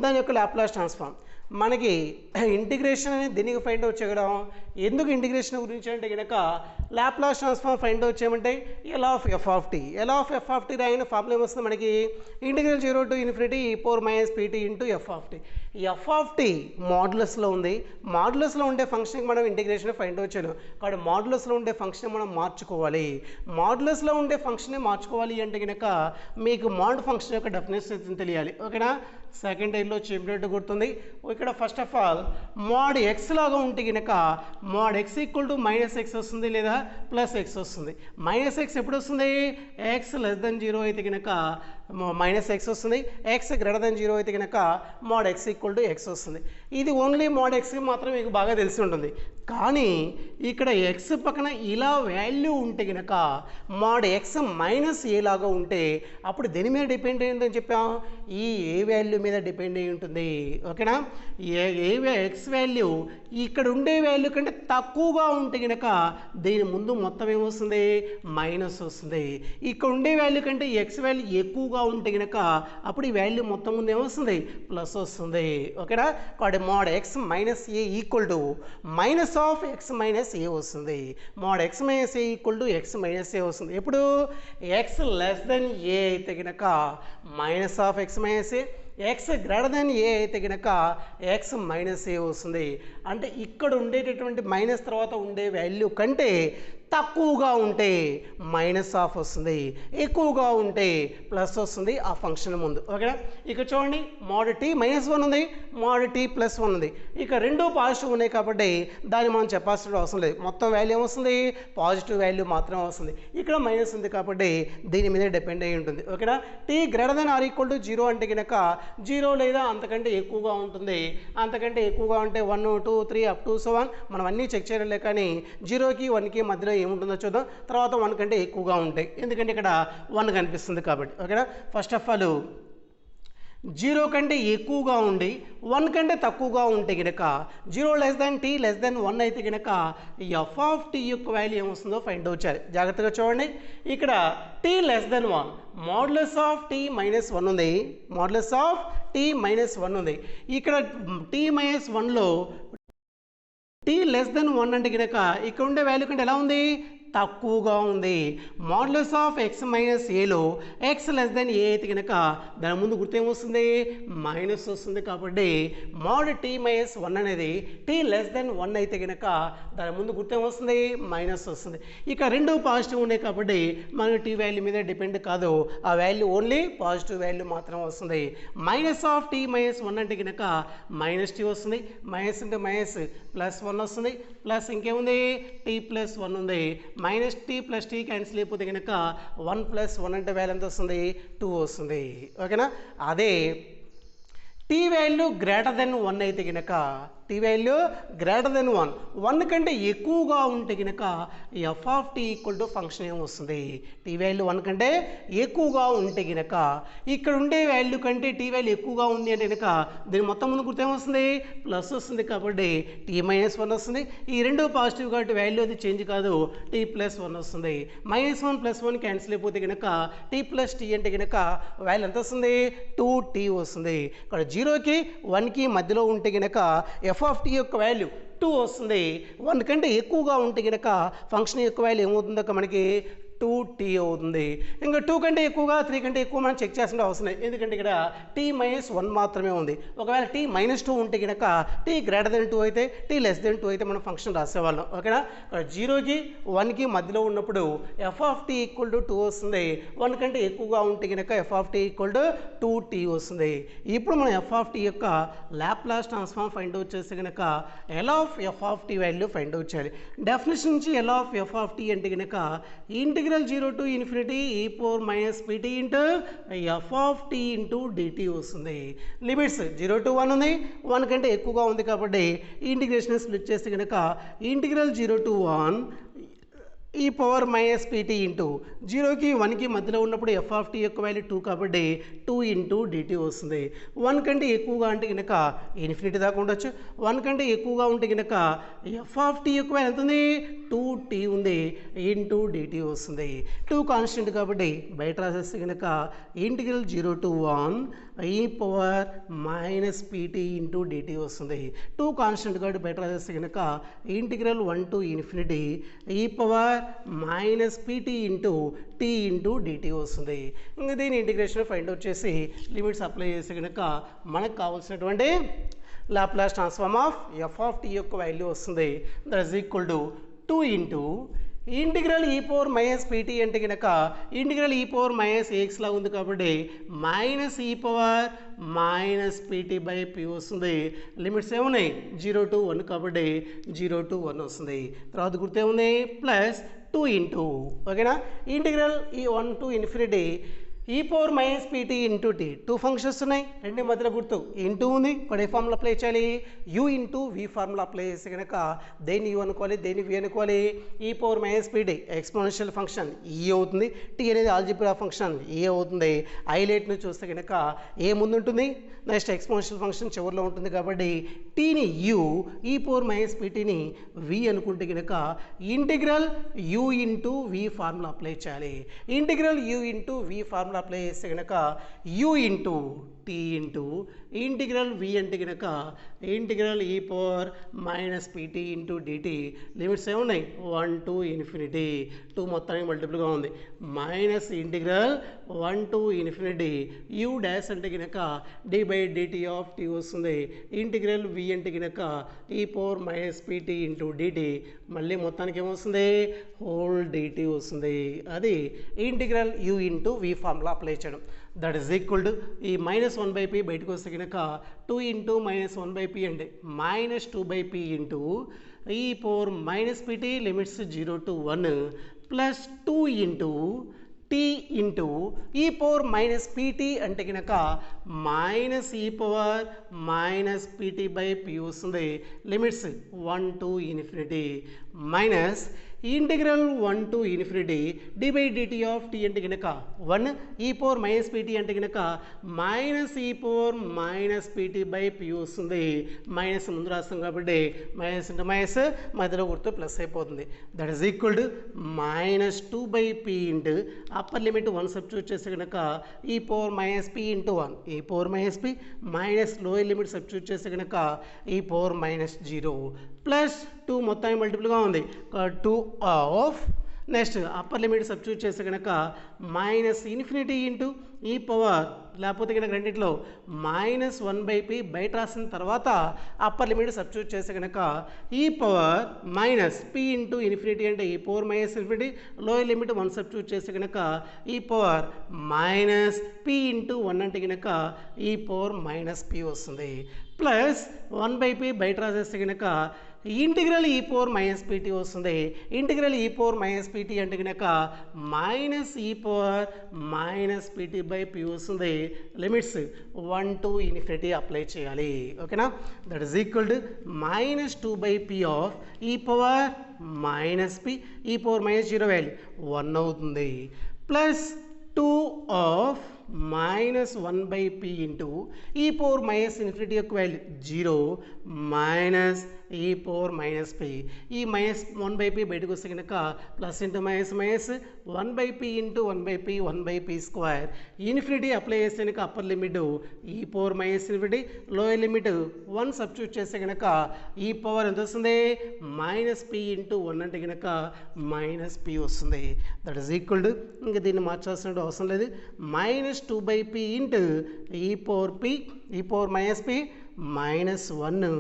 దాని యొక్క లాప్లాస్ ట్రాన్స్ఫార్మ్ మనకి ఇంటిగ్రేషన్ అనేది దీనికి ఫైండ్ అవుట్ చేయడం. ఎందుకు ఇంటిగ్రేషన్ గురించి అంటే కనుక లాప్లాస్ ట్రాన్స్ఫార్మ్ ఫైండ్ అవుట్ చేయమంటే ఎల్ ఆఫ్ f(t) రాయిన ఫార్ములా ఏమొస్తుంది మనకి ఇంటిగ్రల్ 0 to ఇన్ఫినిటీ ఈ power minus pt into f(t). f(t) మాడ్యులస్లో ఉంది. మాడ్యులస్లో ఉండే ఫంక్షన్కి మనం ఇంటిగ్రేషన్ ఫైండ్ అవుట్ చేయలేం కాబట్టి మాడ్యులస్లో ఉండే ఫంక్షన్ మనం మార్చుకోవాలి. మాడ్యులస్లో ఉండే ఫంక్షన్ని మార్చుకోవాలి అంటే కనుక మీకు మోడ్ ఫంక్షన్ యొక్క డెఫినేషన్ తెలియాలి. ఓకేనా, సెకండ్ ఇయర్లో చెప్పినట్టు గుర్తుంది. ఇక్కడ first of all mode X లాగా ఉంటే కనుక mode X equal to minus X వస్తుంది లేదా ప్లస్ ఎక్స్ వస్తుంది. మైనస్ ఎక్స్ ఎప్పుడు వస్తుంది, ఎక్స్ లెస్ దెన్ 0 అయితే కనుక మైనస్ ఎక్స్ వస్తుంది. ఎక్స్ గ్రేటర్ దెన్ 0 అయితే కనుక mode X equal to X వస్తుంది. ఇది ఓన్లీ మోడ్ ఎక్స్కి మాత్రం మీకు బాగా తెలిసి ఉంటుంది. కానీ ఇక్కడ ఎక్స్ పక్కన ఇలా వాల్యూ ఉంటే కనుక మోడ్ ఎక్స్ మైనస్ ఏ లాగా ఉంటే అప్పుడు దేని మీద డిపెండ్ అయ్యిందని చెప్పాం, ఈ ఏ వాల్యూ మీద డిపెండ్ అయి ఉంటుంది. ఓకేనా, ఎక్స్ వాల్యూ ఇక్కడ ఉండే వాల్యూ కంటే తక్కువగా ఉంటే కనుక దీని ముందు మొత్తం ఏమొస్తుంది, మైనస్ వస్తుంది. ఇక్కడ ఉండే వాల్యూ కంటే ఎక్స్ వాల్యూ ఎక్కువగా ఉంటే కనుక అప్పుడు ఈ వాల్యూ మొత్తం ముందు ఏమొస్తుంది, ప్లస్ వస్తుంది. ఓకేనా, కాబట్టి mod x minus a equal to minus of x minus a వస్తుంది. Mod x minus a equal to x minus a వస్తుంది. ఎప్పుడు ఎక్స్ లెస్ దెన్ ఏ అయితే కనుక minus of x minus a, x greater then a అయితే కనుక X minus a వస్తుంది. అంటే ఇక్కడ ఉండేటటువంటి మైనస్ తర్వాత ఉండే వాల్యూ కంటే తక్కువగా ఉంటే మైనస్ ఆఫ్ వస్తుంది, ఎక్కువగా ఉంటే ప్లస్ వస్తుంది ఆ ఫంక్షన్ ముందు. ఓకేనా, ఇక చూడండి మోడ్ t మైనస్ 1 ఉంది, మోడ్ t ప్లస్ 1 ఉంది. ఇక రెండు పాజిటివ్ ఉన్నాయి కాబట్టి దాన్ని మనం చెప్పాల్సిన అవసరం లేదు. మొత్తం వాల్యూ ఏమొస్తుంది, పాజిటివ్ వాల్యూ మాత్రమే వస్తుంది. ఇక్కడ మైనస్ ఉంది కాబట్టి దీని మీద డిపెండ్ అయి ఉంటుంది. ఓకేనా, t greater than or equal to 0 అంటే కనుక 0 లేదా అంతకంటే ఎక్కువగా ఉంటుంది. అంతకంటే ఎక్కువగా ఉంటే 1 2 3 అప్ టు సో 1 మనం అన్నీ చెక్ చేయలే కానీ 0కి 1కి మధ్యలో ఏముంటుందో చూద్దాం. తర్వాత 1 కంటే ఎక్కువగా ఉంటాయి, ఎందుకంటే ఇక్కడ 1 కనిపిస్తుంది కాబట్టి. ఓకేనా. ఫస్ట్ ఆఫ్ ఆల్ 0 కంటే ఎక్కువగా ఉండి 1 కంటే తక్కువగా ఉంటే కనుక 0 less than t less than 1 అయితే కనుక ఎఫ్ ఆఫ్ టీ యొక్క వాల్యూ ఏమొస్తుందో ఫైండ్ అవుట్ చేయాలి. జాగ్రత్తగా చూడండి. ఇక్కడ t less than 1 modulus of t minus 1 ఉంది, మోడ్యులస్ ఆఫ్ t మైనస్ 1 ఉంది. ఇక్కడ t మైనస్ 1లో t లెస్ దాన్ 1 అంటే కనుక ఇక్కడ ఉండే వాల్యూ కంటే ఎలా ఉంది, తక్కువగా ఉంది. మోడ్యులస్ ఆఫ్ x మైనస్ ఏలో x లెస్ దెన్ ఏ అయితే కనుక దాని ముందు గుర్తు ఏమొస్తుంది, మైనస్ వస్తుంది. కాబట్టి మోడ్ t మైనస్ 1 అనేది t లెస్ దెన్ 1 అయితే కనుక దాని ముందు గుర్తు ఏమొస్తుంది, మైనస్ వస్తుంది. ఇక రెండు పాజిటివ్ ఉన్నాయి కాబట్టి మనకి t వాల్యూ మీద డిపెండ్ కాదు, ఆ వాల్యూ ఓన్లీ పాజిటివ్ వాల్యూ మాత్రం వస్తుంది. మైనస్ ఆఫ్ t మైనస్ 1 అంటే కనుక మైనస్ t వస్తుంది, మైనస్ ఇంటూ మైనస్ ప్లస్ 1 వస్తుంది, ప్లస్ ఇంకేముంది t ప్లస్ 1 ఉంది. Minus T plus T cancel అయిపోతే కనుక 1 ప్లస్ 1 అంటే వాల్యూ ఎంత వస్తుంది, 2 వస్తుంది. ఓకేనా. అదే టీ వాల్యూ గ్రేటర్ దెన్ 1 అయితే కనుక టీ వాల్యూ గ్రేటర్ దెన్ 1 కంటే ఎక్కువగా ఉంటే కనుక F of tea equal to function ఏమొస్తుంది, టీ వాల్యూ 1 కంటే ఎక్కువగా ఉంటే కనుక ఇక్కడ ఉండే వాల్యూ కంటే టీ వాల్యూ ఎక్కువగా ఉంది అంటే కనుక దీని మొత్తం ముందు గుర్తు ఏమొస్తుంది, ప్లస్ వస్తుంది. కాబట్టి టీ మైనస్ 1 వస్తుంది. ఈ రెండు పాజిటివ్ కాబట్టి వాల్యూ అది చేంజ్ కాదు, టీ ప్లస్ 1 వస్తుంది. మైనస్ 1 ప్లస్ 1 క్యాన్సిల్ అయిపోతే కనుక టీ ప్లస్ టీ అంటే కనుక వాల్యూ ఎంత వస్తుంది, 2t వస్తుంది. ఇక్కడ 0కి 1కి మధ్యలో ఉంటే కనుక ఎఫ్ ఆఫ్ టీ యొక్క వాల్యూ 2 వస్తుంది. 1 కంటే ఎక్కువగా ఉంటే కనుక ఫంక్షన్ యొక్క వాల్యూ ఏమవుతుందో మనకి 2t అవుతుంది. ఇంకా 2 కంటే ఎక్కువగా 3 కంటే ఎక్కువ మనం చెక్ చేయాల్సిన అవసరం లేదు, ఎందుకంటే ఇక్కడ t మైనస్ 1 మాత్రమే ఉంది. ఒకవేళ t మైనస్ 2 ఉంటే కనుక t గ్రేటర్ దెన్ 2 అయితే t లెస్ దెన్ 2 అయితే మనం ఫంక్షన్ రాసేవాళ్ళం. ఓకేనా. 0కి 1కి మధ్యలో ఉన్నప్పుడు F of tea equal to 2 వస్తుంది. 1 కంటే ఎక్కువగా ఉంటే కనుక F of tea equal to 2t వస్తుంది. ఇప్పుడు మనం ఎఫ్ ఆఫ్ టీ యొక్క లాప్లాస్ ట్రాన్స్ఫార్మ్ ఫైండ్ అవుట్ చేస్తే కనుక L of F of tea value find out చేయాలి. డెఫినేషన్ నుంచి L of F of tea అంటే కనుక integral 0 to infinity e power minus pt into f of t into dt వస్తుంది. Limits 0 to 1 ఉంది, 1 కంటే ఎక్కువగా ఉంది కాబట్టి ఇంటిగ్రేషన్ స్ప్లిట్ చేస్తే కనుక integral 0 to 1 E power minus PT into 0కి 1కి మధ్యలో ఉన్నప్పుడు ఎఫ్ ఆఫ్ టీ యొక్క వాల్యూ 2 కాబట్టి 2 ఇంటూ డిటీ వస్తుంది. 1 కంటే ఎక్కువగా అంటే కనుక ఇన్ఫినిటీ దాకా ఉండొచ్చు, 1 కంటే ఎక్కువగా ఉంటే కనుక ఎఫ్ ఆఫ్ టీ యొక్క వాల్యూ ఎంత ఉంది, 2t ఉంది, ఇంటూ డిటీ వస్తుంది. 2 కాన్స్టెంట్ కాబట్టి బయట రాసేస్తే కనుక integral 0 to 1 E power minus PT into DT వస్తుంది. 2 కాన్స్టెంట్ కాబట్టి బయట రాసేస్తే కనుక ఇంటిగ్రల్ 1 to ఇన్ఫినిటీ ఈ power minus PT into tea into DT వస్తుంది. ఇంకా దీని ఇంటిగ్రేషన్ ఫైండ్ అవుట్ చేసి లిమిట్స్ అప్లై చేస్తే కనుక మనకు కావాల్సినటువంటి Laplace transform of F of tea యొక్క వాల్యూ వస్తుంది. That is equal to 2 into integral ఈ పవర్ మైనస్ పీటీ అంటే కనుక ఇంటిగ్రల్ ఈ పవర్ మైనస్ ఏక్స్ లా ఉంది కాబట్టి మైనస్ ఈ power minus PT by P వస్తుంది. లిమిట్స్ ఏమున్నాయి 0 to 1 కాబట్టి 0 to 1 వస్తుంది. తర్వాత గుర్తేముంది ప్లస్ 2 ఇంటూ ఓకేనా ఇంటిగ్రల్ ఈ 1 to ఇన్ఫినిటీ ఈ power minus PT into t 2 functions ఉన్నాయి, రెండు మధ్యలో గుర్తు ఇంటూ ఉంది. ఇక్కడ ఏ ఫార్ములా అప్లై చేయాలి, you into we formula apply చేస్తే కనుక దేన్ని యూ అనుకోవాలి, దేన్ని వి అనుకోవాలి. ఈ power minus pt exponential function ఈ అవుతుంది, టీ అనేది ఆల్జిబ్రా ఫంక్షన్ ఏ అవుతుంది. హైలైట్ను చూస్తే కనుక ఏ ముందు ఉంటుంది, నెక్స్ట్ ఎక్స్పోనెన్షియల్ ఫంక్షన్ చివరిలో ఉంటుంది కాబట్టి టీని యూ ఈ పవర్ మైనస్ పీటీని వి అనుకుంటే కనుక integral you into we formula apply చేయాలి. Integral you into we formula apply చేస్తే కనుక you into tea into integral వి అంటే కనుక ఇంటిగ్రల్ ఈ power minus PT into dt limits ఏమున్నాయి 1 to ఇన్ఫినిటీ 2 మొత్తానికి మల్టిపుల్గా ఉంది minus integral 1 to infinity you dash అంటే కనుక D by dt of tea వస్తుంది. ఇంటిగ్రల్ వి అంటే కనుక ఈ power minus PT into dt మళ్ళీ మొత్తానికి ఏమొస్తుంది హోల్ డిటీ వస్తుంది. అది integral you into we formula apply చేయడం. That is equal to e minus 1/p బయటకు వస్తే కనుక 2 ఇంటూ మైనస్ 1/p అంటే మైనస్ 2/p ఇంటూ ఈ power minus PT limits 0 to 1 plus 2 into tea into ఈ పవర్ మైనస్ పీటీ అంటే కనుక minus ఈ power minus PT by P వస్తుంది. Limits 1 to infinity minus integral 1 to infinity d by dt of tea అంటే కనుక 1 E power minus PT అంటే కనుక minus ఈ power minus PT by P వస్తుంది. మైనస్ ముందు రాస్తాం కాబట్టి మైనస్ ఇంటూ మైనస్ మధ్యలో గుర్తు ప్లస్ అయిపోతుంది. That is equal to minus 2 by P into upper limit 1 substitute చేస్తే కనుక ఈ power minus P into 1 E power minus p minus lower limit substitute చేస్తే కనుక ఈ పవర్ మైనస్ 0 ప్లస్ 2 మొత్తం మల్టిపుల్గా ఉంది 2 of next upper limit substitute చేస్తే కనుక మైనస్ ఇన్ఫినిటీ ఇంటూ ఈ పవర్ లేకపోతే కనుక రెండింటిలో మైనస్ 1 బై పీ బయట రాసిన తర్వాత అప్పర్ లిమిట్ సబ్స్టిట్యూట్ చేస్తే కనుక ఈ power minus P into infinity అంటే ఈ power minus infinity lower limit 1 substitute చేస్తే కనుక ఈ పవర్ మైనస్ పీ ఇంటూ 1 అంటే కనుక ఈ పవర్ మైనస్ పీ వస్తుంది. ప్లస్ 1 బై పీ బయట రాసేస్తే కనుక ఇంటిగ్రల్ ఈ పవర్ మైనస్ పీటీ వస్తుంది. ఇంటిగ్రల్ ఈ పవర్ మైనస్ పీటీ అంటే కనుక మైనస్ ఈ power minus PT by P వస్తుంది. లిమిట్స్ 1 to ఇన్ఫినిటీ అప్లై చేయాలి. ఓకేనా, that is equal to minus 2 by P of e power minus P E power minus 0 value 1 అవుతుంది. Plus 2 of minus 1 by P into ఈ power minus infinity యొక్క value 0 minus ఈ power minus P E minus 1 by P బయటకు వస్తే కనుక plus into minus minus 1 by P into 1 by P 1 by p square infinity apply చేస్తే కనుక upper limit ఈ power minus infinity lower limit 1 substitute చేస్తే కనుక ఈ పవర్ ఎంత వస్తుంది మైనస్ పీ ఇంటూ 1 అంటే కనుక మైనస్ పీ వస్తుంది. దట్ ఈస్ ఈక్వల్ టు ఇంకా దీన్ని మార్చాల్సిన అవసరం లేదు మైనస్ 2 బై పీ ఇంటూ ఈ power P E power minus p minus 1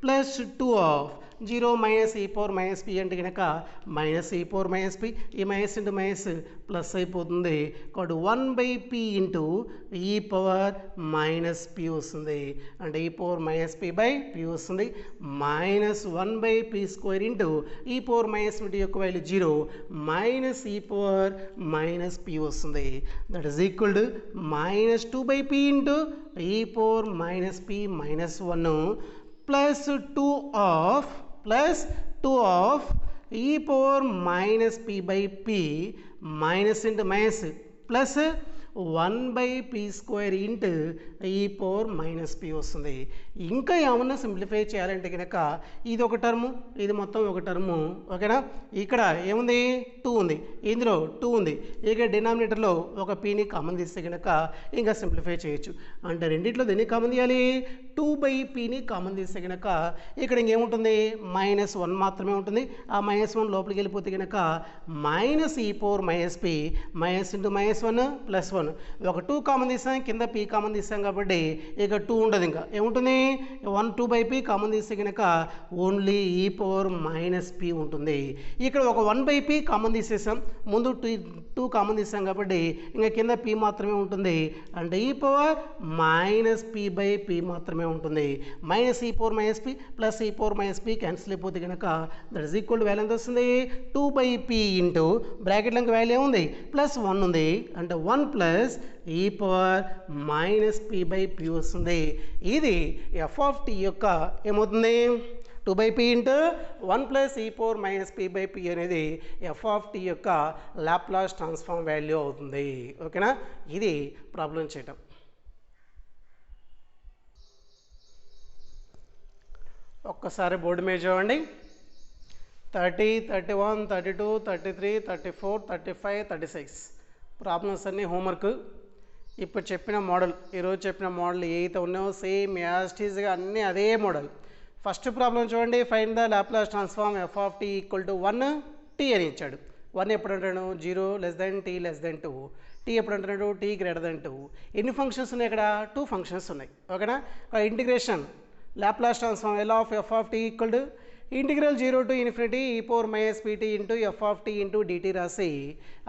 plus 2 of 0 minus ఈ పవర్ మైనస్ పీ అంటే కనుక మైనస్ ఈ power minus P E minus into minus plus అయిపోతుంది కాబట్టి 1 బై పీ ఇంటూ ఈ పవర్ మైనస్ పీ వస్తుంది. అంటే ఈ power minus p by P వస్తుంది. Minus 1 by p square into ఈ పవర్ మైనస్ పీ యొక్క వాల్యూ 0 మైనస్ ఈ పవర్ మైనస్ పీ వస్తుంది. That is equal to minus 2 by P into ఈ power minus p minus 1 plus 2 of e power minus p by p minus into minus plus 1 by p square into ఈ power minus P వస్తుంది. ఇంకా ఏమన్నా simplify చేయాలంటే కనుక ఇది ఒక term ఇది మొత్తం ఒక టర్ము. ఓకేనా, ఇక్కడ ఏముంది 2 ఉంది ఇందులో 2 ఉంది ఇక డినామినేటర్లో ఒక పీని కామన్ తీస్తే కనుక ఇంకా సింప్లిఫై చేయొచ్చు. అంటే రెండిట్లో దేన్ని కామన్ తీయాలి 2 బై పీని కామన్ తీస్తే కనుక ఇక్కడ ఇంకేముంటుంది మైనస్ 1 మాత్రమే ఉంటుంది. ఆ మైనస్ 1 లోపలికి వెళ్ళిపోతే కనుక మైనస్ ఈ power minus p minus into minus 1 plus 1 ఒక 2 కామన్ తీసాం కింద పీ కామన్ తీసాం కాబట్టి ఇక 2 ఉండదు. ఇంకా ఏముంటుంది 2 బై పీ కామన్ తీస్తే కనుక ఓన్లీ ఈ పవర్ మైనస్ పీ ఉంటుంది. ఇక్కడ ఒక 1 బై పీ కామన్ తీసేసాం ముందు 2 కామన్ తీసాం కాబట్టి ఇంకా కింద పీ మాత్రమే ఉంటుంది. అంటే ఈ power minus p by P మాత్రమే ఉంటుంది. మైనస్ ఈ పవర్ మైనస్ పీ ప్లస్ ఈ పవర్ మైనస్ పీ క్యాన్సిల్ అయిపోతే కనుక that is equal to value ఎంత వస్తుంది 2 బై పీ ఇంటూ బ్రాకెట్లో వాల్యూ ఏముంది ప్లస్ 1 ఉంది. అంటే 1 ప్లస్ ఈ power minus p by P వస్తుంది. ఇది ఎఫ్ ఆఫ్ టీ యొక్క ఏమవుతుంది 2 బై పీ ఇంటూ 1 ప్లస్ ఈ power minus p by P అనేది ఎఫ్ ఆఫ్ టీ యొక్క లాప్లాస్ ట్రాన్స్ఫార్మ్ వాల్యూ అవుతుంది. ఓకేనా, ఇది ప్రాబ్లం చేయటం. ఒక్కసారి బోర్డు మీద చూడండి 30, 31, 32, 33, 34, 35, 36 ప్రాబ్లమ్స్ అన్నీ హోంవర్క్. ఇప్పుడు చెప్పిన మోడల్ ఈరోజు చెప్పిన మోడల్ ఏదైతే ఉన్నాయో సేమ్ యాస్టీజ్గా అన్నీ అదే మోడల్. ఫస్ట్ ప్రాబ్లం చూడండి find the Laplace transform f of tea equal to 1 t అని ఇచ్చాడు. 1 ఎప్పుడు అంటాడు 0 less than tea less than 2 t ఎప్పుడు అంటున్నాడు టీ గ్రేటర్ దెన్ 2. ఎన్ని ఫంక్షన్స్ ఉన్నాయి ఇక్కడ 2 ఫంక్షన్స్ ఉన్నాయి. ఓకేనా, integration Laplace transform l of F of tea equal to integral 0 to infinity ఈ power minus PT into F of tea into dt రాసి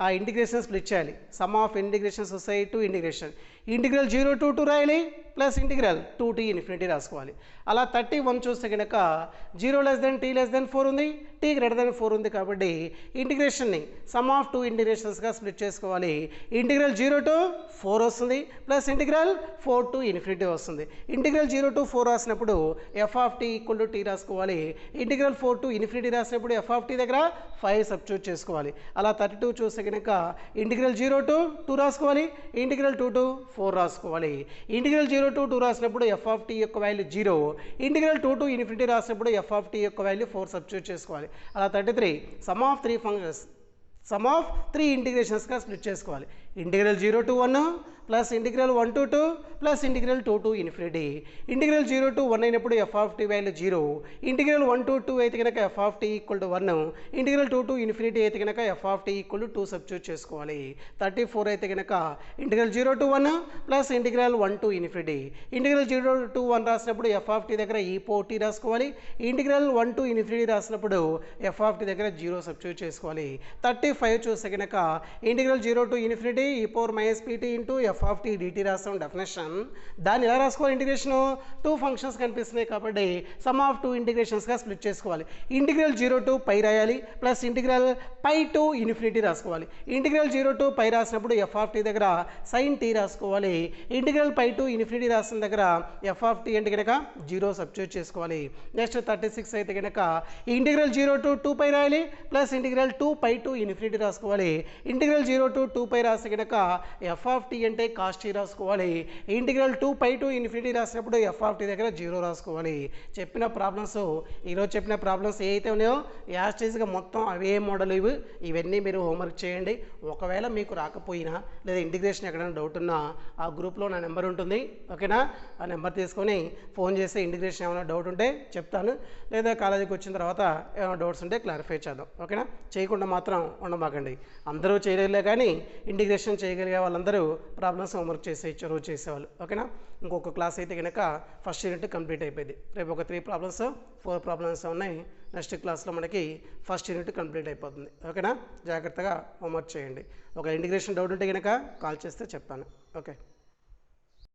ఆ ఇంటిగ్రేషన్ స్ప్లిట్ చేయాలి. సమ్ ఆఫ్ ఇంటిగ్రేషన్స్ వస్తాయి 2 ఇంటిగ్రేషన్ ఇంటిగ్రల్ 0 to 2 రాయాలి plus integral 2 to infinity రాసుకోవాలి. అలా 31 చూస్తే కనుక 0 less than tea less than 4 ఉంది t గ్రేటర్ దెన్ 4 ఉంది కాబట్టి ఇంటిగ్రేషన్ని సమ్ ఆఫ్ టూ ఇంటిగ్రేషన్స్గా స్ప్లిట్ చేసుకోవాలి. ఇంటిగ్రల్ 0 to 4 వస్తుంది ప్లస్ ఇంటిగ్రల్ 4 to ఇన్ఫినిటీ వస్తుంది. ఇంటిగ్రల్ 0 to 4 రాసినప్పుడు f of tea equal to t రాసుకోవాలి. ఇంటిగ్రల్ 4 to ఇన్ఫినిటీ రాసినప్పుడు ఎఫ్ ఆఫ్ టీ దగ్గర 5 సబ్స్టిట్యూట్ చేసుకోవాలి. అలా 32 చూస్తే కనుక ఇంటిగ్రల్ 0 to 2 రాసుకోవాలి, ఇంటిగ్రల్ 2 to 4 రాసుకోవాలి. ఇంటిగ్రల్ 0 to 2 రాసినప్పుడు ఎఫ్ ఆఫ్ టీ యొక్క వాల్యూ 0, ఇంటిగ్రల్ 2 to ఇన్ఫినిటీ రాసినప్పుడు ఎఫ్ ఆఫ్ టీ యొక్క వాల్యూ 4 సబ్స్టిట్యూట్ చేసుకోవాలి. అలా 33 sum of three functions sum of three ఇంటిగ్రేషన్స్గా స్ప్లిట్ చేసుకోవాలి. Integral 0 to 1 plus integral 1 to 2 plus integral 2 to infinity. Integral 0 to 1 అయినప్పుడు f of tea value 0, integral 1 to 2 అయితే కనుక F of tea equal to 1, integral 2 to infinity అయితే కనుక F of tea equal to 2 substitute చేసుకోవాలి. 34 అయితే కనుక integral 0 to 1 plus integral 1 to infinity. Integral 0 to 1 రాసినప్పుడు f of t దగ్గర e power t రాసుకోవాలి, ఇంటిగ్రల్ 1 to ఇన్ఫినిటీ రాసినప్పుడు f of t దగ్గర 0 సబ్స్టిట్యూట్ చేసుకోవాలి. 35 చూస్తే కనుక ఇంటిగ్రల్ 0 to ఇన్ఫినిటీ ఈ power minus PT into F of t dt రాస్తాం డెఫినేషన్. దాన్ని ఎలా రాసుకోవాలి? ఇంటిగ్రేషన్ టూ ఫంక్షన్స్ కనిపిస్తున్నాయి కాబట్టి సమ్ ఆఫ్ టూ ఇంటిగ్రేషన్స్గా స్ప్లిట్ చేసుకోవాలి. ఇంటిగ్రల్ 0 to పై రాయాలి plus integral pi to infinity రాసుకోవాలి. ఇంటిగ్రల్ 0 to పై రాసినప్పుడు ఎఫ్ ఆఫ్ టీ దగ్గర సైన్ టీ రాసుకోవాలి. ఇంటిగ్రల్ పై టు ఇన్ఫినిటీ రాసిన దగ్గర ఎఫ్ ఆఫ్ టీ అంటే కనుక 0 సబ్స్టిట్యూట్ చేసుకోవాలి. నెక్స్ట్ 36 అయితే కనుక ఇంటిగ్రల్ 0 to 2 పై రాయాలి plus integral 2 pi to infinity రాసుకోవాలి. ఇంటిగ్రల్ 0 to 2 పై రాసి కనుక ఎఫ్ ఆఫ్ టీ అంటే కాస్ టీ రాసుకోవాలి. ఇంటిగ్రల్ 2 పై టు ఇన్ఫినిటీ రాసినప్పుడు ఎఫ్ ఆఫ్ టీ దగ్గర 0 రాసుకోవాలి. చెప్పిన ప్రాబ్లమ్స్ ఈరోజు చెప్పిన ప్రాబ్లమ్స్ ఏ అయితే ఉన్నాయో యాస్టేజ్గా మొత్తం అవే మోడల్ ఇవన్నీ మీరు హోంవర్క్ చేయండి. ఒకవేళ మీకు రాకపోయినా లేదా ఇంటిగ్రేషన్ ఎక్కడైనా డౌట్ ఉన్నా ఆ గ్రూప్లో నా నెంబర్ ఉంటుంది, ఓకేనా? ఆ నెంబర్ తీసుకొని ఫోన్ చేసి ఇంటిగ్రేషన్ ఏమైనా డౌట్ ఉంటే చెప్తాను, లేదా కాలేజీకి వచ్చిన తర్వాత ఏమైనా డౌట్స్ ఉంటే క్లారిఫై చేద్దాం, ఓకేనా? చేయకుండా మాత్రం ఉండమాకండి. అందరూ చేయలేదులే కానీ ఇంటిగ్రేషన్ చేయగలిగే వాళ్ళందరూ ప్రాబ్లమ్స్ హోంవర్క్ చేసేయచ్చు, రోజు చేసేవాళ్ళు, ఓకేనా? ఇంకొక క్లాస్ అయితే కనుక ఫస్ట్ యూనిట్ కంప్లీట్ అయిపోయింది. రేపు ఒక 3 ప్రాబ్లమ్స్ 4 ప్రాబ్లమ్స్ ఉన్నాయి. నెక్స్ట్ క్లాస్లో మనకి ఫస్ట్ యూనిట్ కంప్లీట్ అయిపోతుంది, ఓకేనా? జాగ్రత్తగా హోంవర్క్ చేయండి. ఒక ఇంటిగ్రేషన్ డౌట్ ఉంటే కనుక కాల్ చేస్తే చెప్తాను, ఓకే?